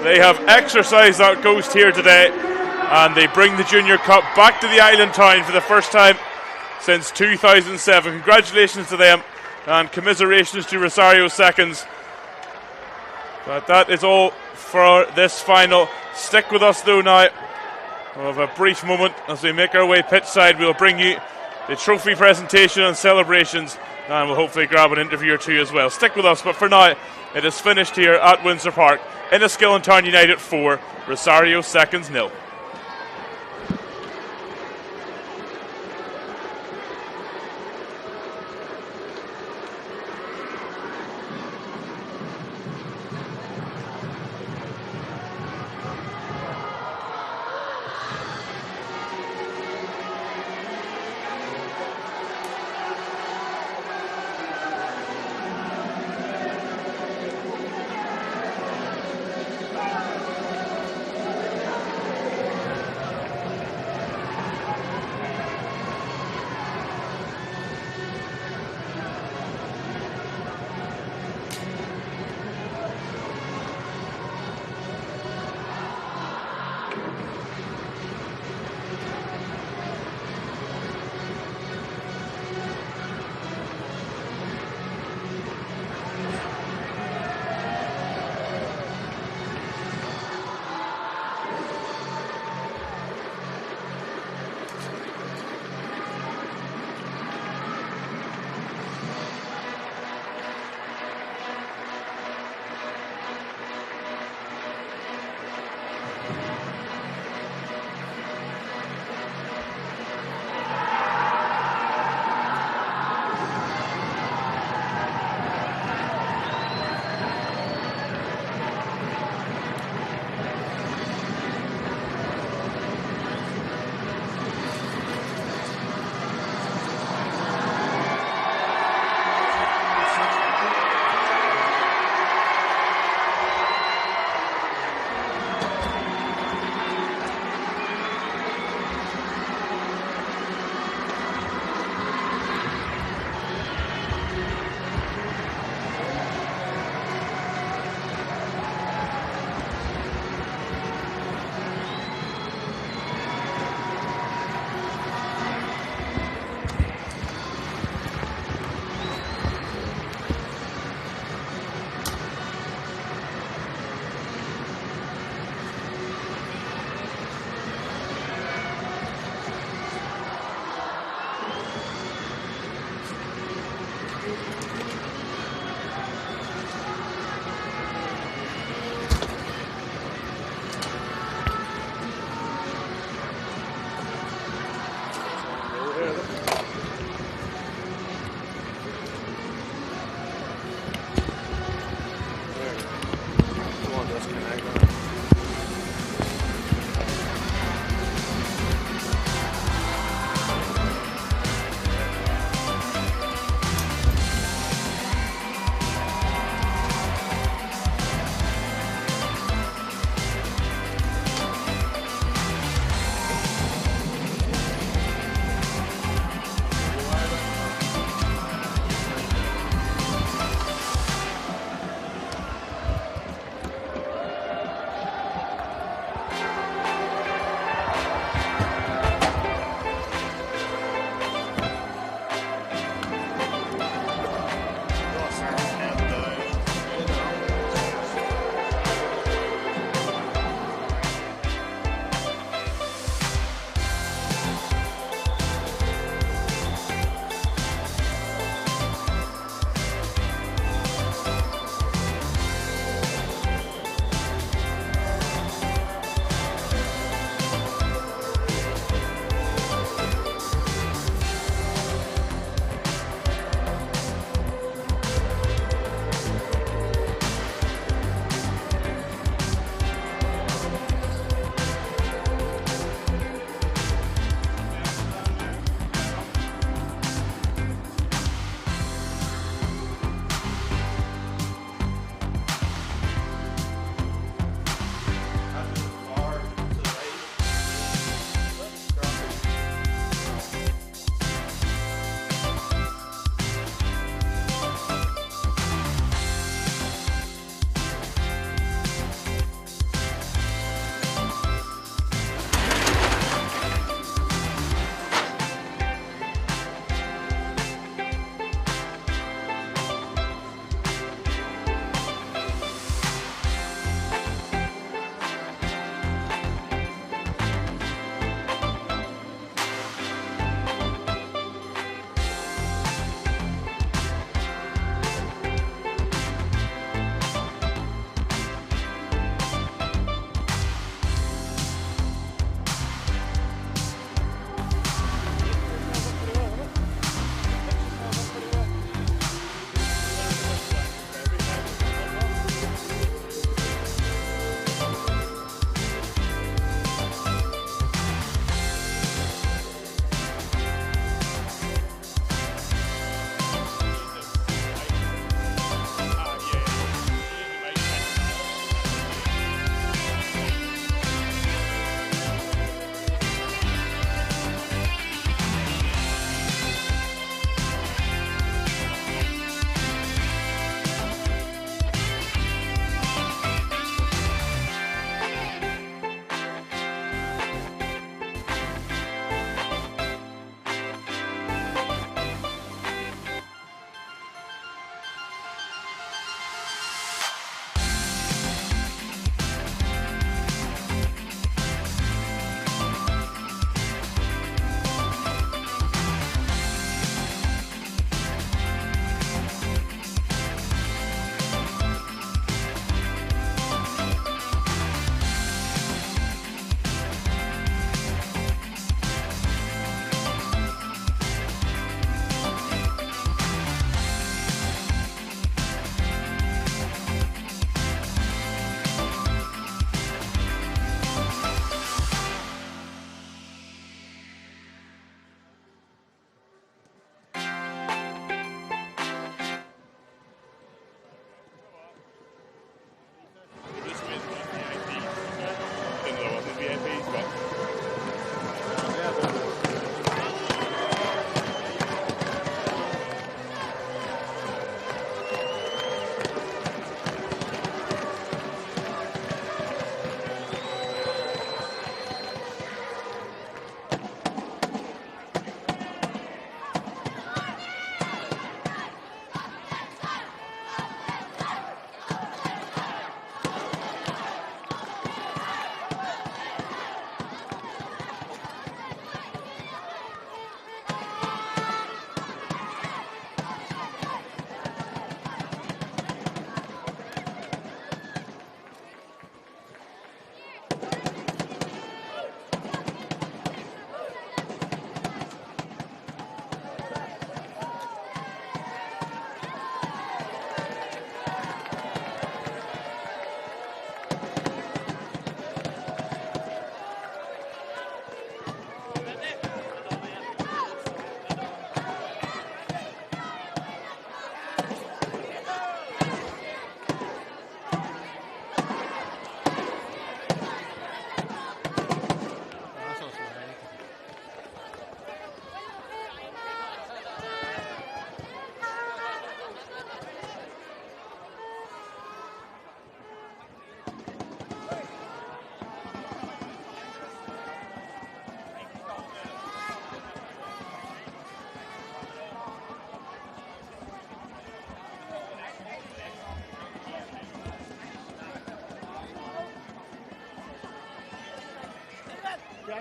They have exercised that ghost here today, and they bring the Junior Cup back to the island town for the first time since 2007. Congratulations to them, and commiserations to Rosario Seconds. But that is all for this final. Stick with us though now. We'll have a brief moment as we make our way pitch side. We'll bring you the trophy presentation and celebrations, and we'll hopefully grab an interview or two as well. Stick with us, but for now, it is finished here at Windsor Park. Enniskillen Town United 4, Rosario Seconds 0.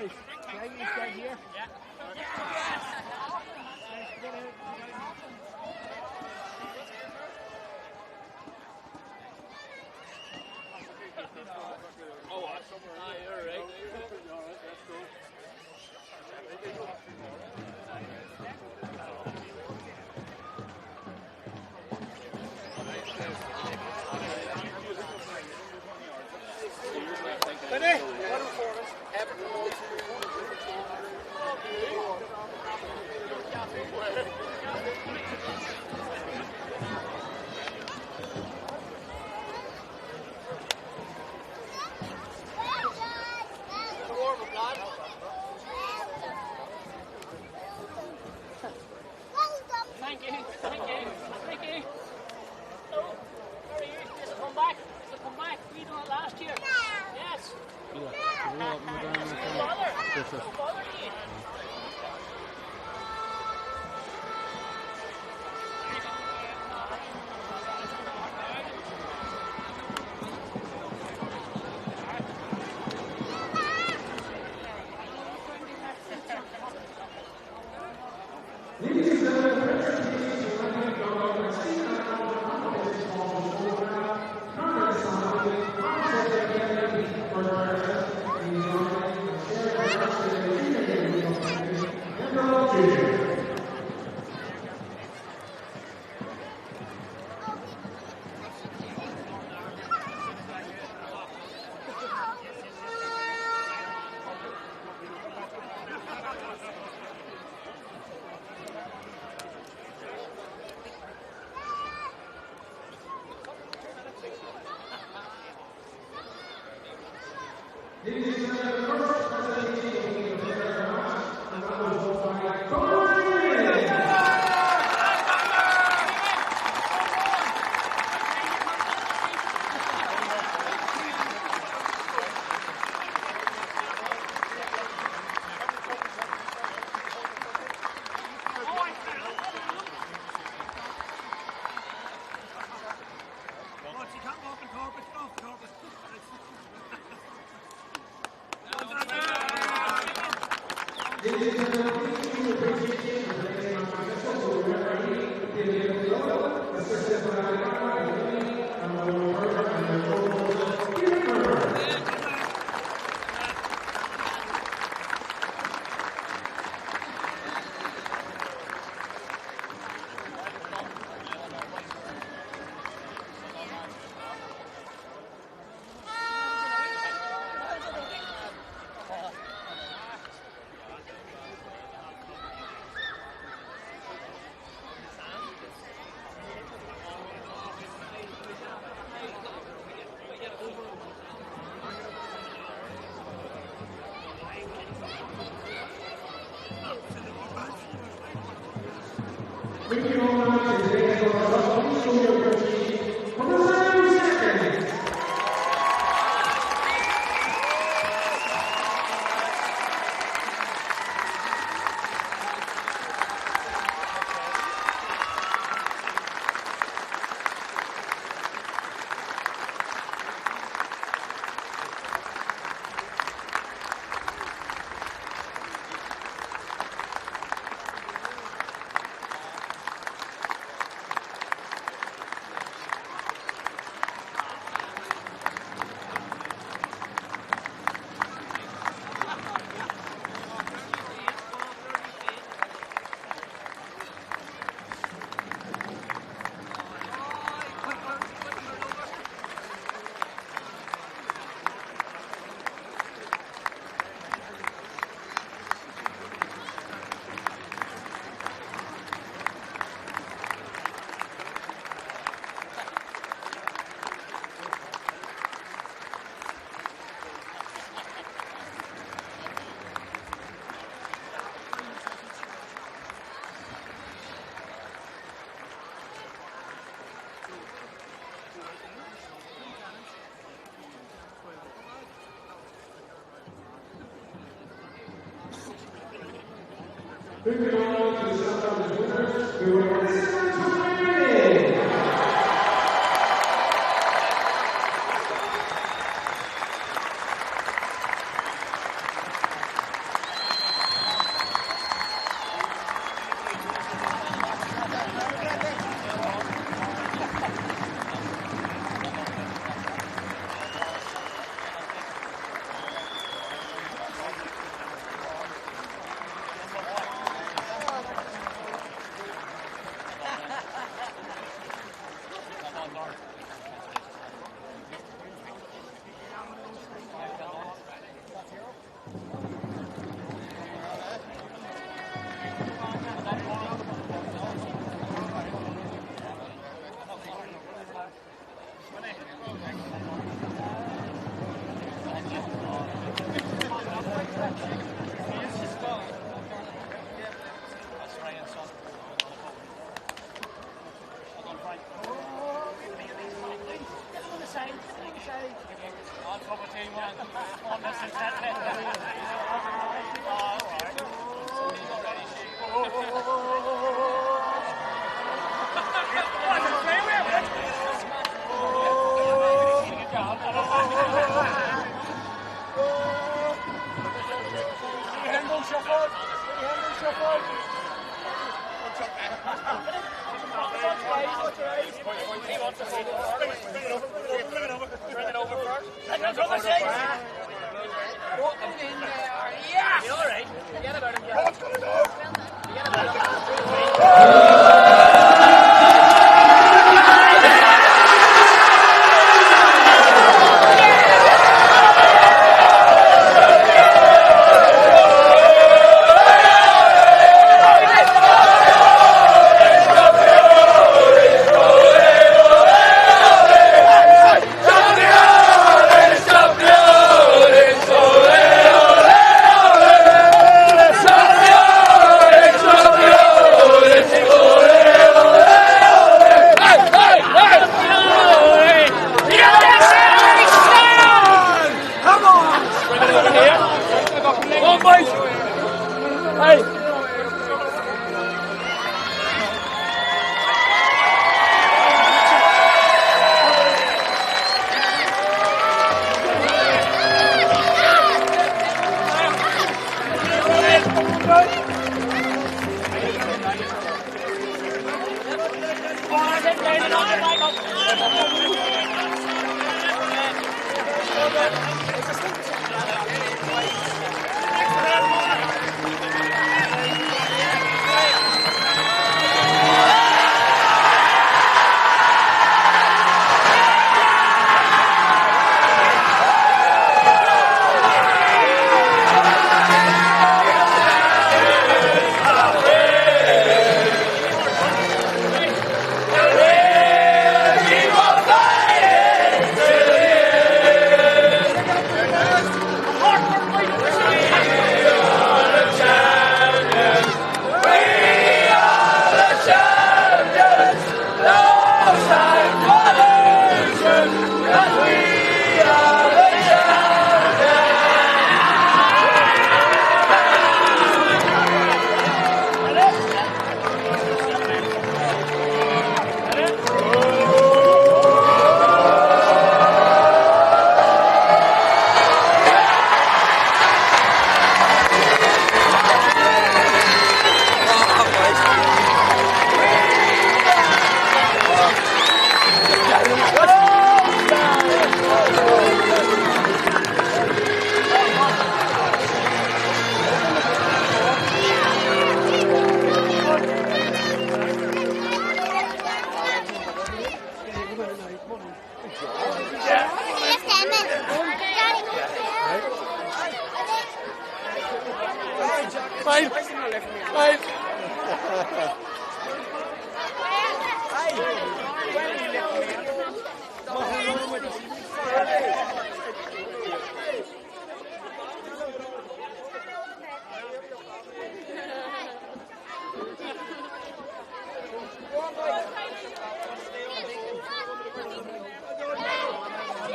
guys. Can you stand here? Yeah. Oh, somewhere. Ah, you're right. All right, that's cool. Thank you. So, how are you? This will come back. We done it last year. Yes. No bother to you. Moving on to the South winners, who are Enniskillen Town United.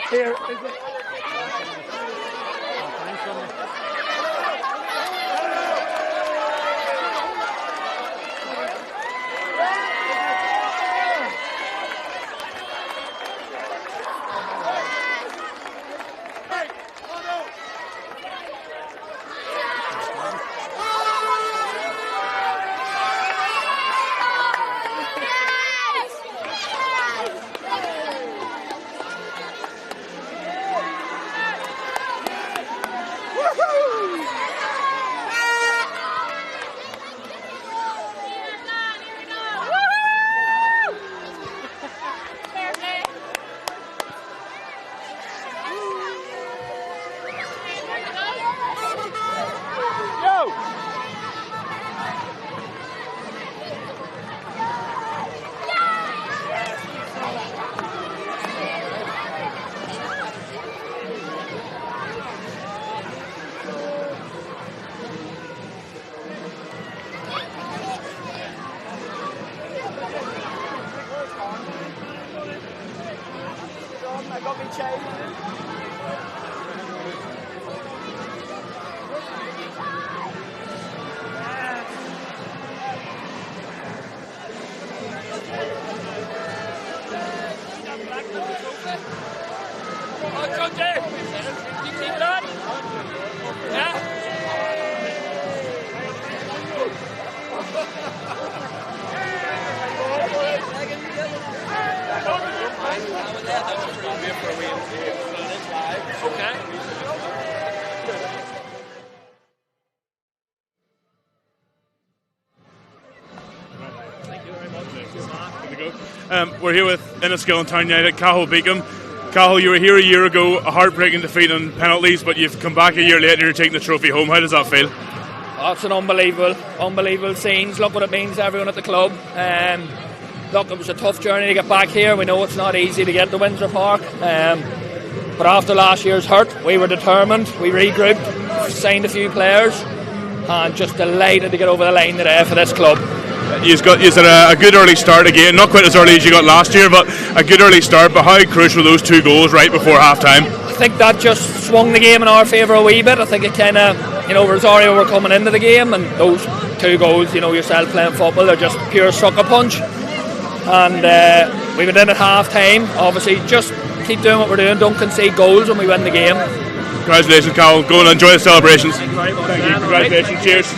Here, is it? We're here with Enniskillen Town United. Cahill beat them. Cahill, you were here a year ago, a heartbreaking defeat on penalties, but you've come back a year later and you're taking the trophy home. How does that feel? Oh, it's an unbelievable scenes. Look what it means to everyone at the club. Look, it was a tough journey to get back here. We know it's not easy to get to Windsor Park. But after last year's hurt, we were determined. We regrouped, signed a few players, and just delighted to get over the line today for this club. You've had a good early start again, not quite as early as you got last year, but a good early start. But how crucial were those 2 goals right before half time? I think that just swung the game in our favour a wee bit. I think it kind of, Rosario were coming into the game, and those 2 goals, yourself playing football, they're just pure sucker punch. And we went in at half time. Obviously, just keep doing what we're doing, don't concede goals when we win the game. Congratulations, Carl. Go and enjoy the celebrations. Thank you very much. Thank you. Congratulations. Right. Cheers.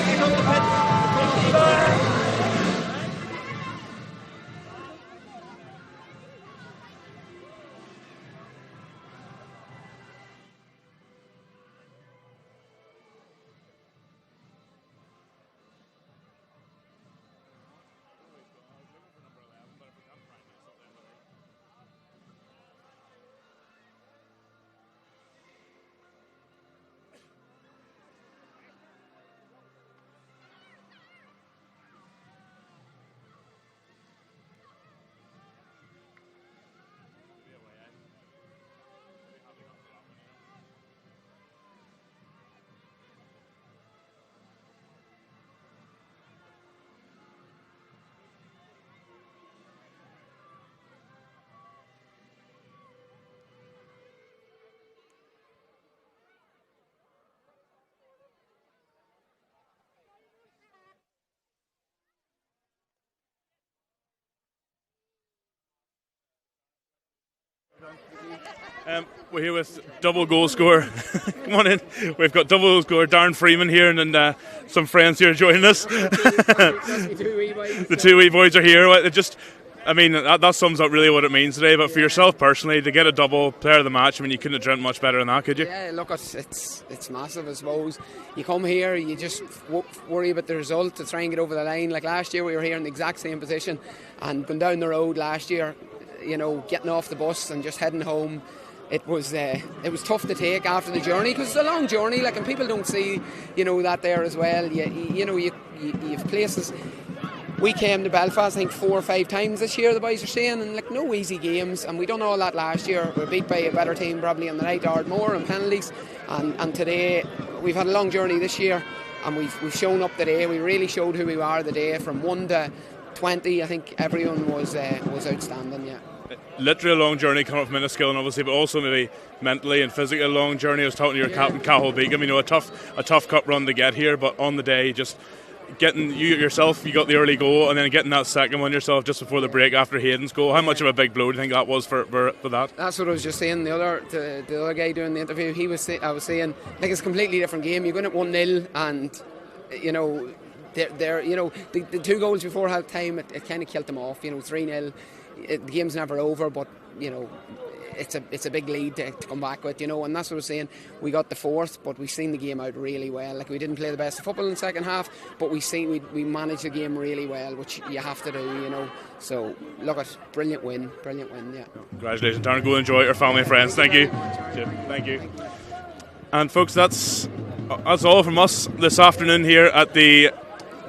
We're here with double goal scorer. Come on in. We've got double goal scorer Darren Freeman here, and some friends here joining us. The 2 wee boys are here. That sums up really what it means today. But for yourself personally, to get a double player of the match, you couldn't have dreamt much better than that, could you? Yeah, look, it's massive, I suppose. You come here, you just worry about the result to try and get over the line. Like last year, we were here in the exact same position, and going down the road last year, getting off the bus and just heading home, it was tough to take after the journey, because it's a long journey, and people don't see that there as well. You have places. We came to Belfast I think 4 or 5 times this year, the boys are saying, and no easy games, and we done all that last year. We were beat by a better team probably on the night, Ardmore, and penalties, and today we've had a long journey this year, and we've shown up today. We really showed who we are the day. From 1 to 20, I think everyone was outstanding. Yeah. Literally a long journey coming up from Enniskillen, obviously, but also maybe mentally and physically a long journey. I was talking to your captain, Cahill Beacom. A tough cup run to get here, but on the day, just getting you got the early goal, and then getting that second one yourself just before the break after Hayden's goal. How much of a big blow do you think that was for that? That's what I was just saying. The other guy doing the interview, I was saying, it's a completely different game. You go in at 1-0, and the 2 goals before half time, it kind of killed them off. 3-0. The game's never over, but it's a big lead to come back with, and that's what I was saying. We got the 4th, but we've seen the game out really well. We didn't play the best of football in the second half, but we managed the game really well, which you have to do, So look, at brilliant win, yeah. Congratulations, Darren. Go enjoy it, your family and friends. Thank you. Thank you. And folks, that's all from us this afternoon here at the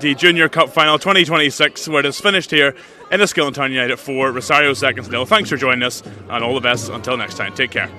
Junior Cup Final 2026, where it is finished here. Enniskillen Town United 4, Rosario 2 0. Thanks for joining us, and all the best until next time. Take care.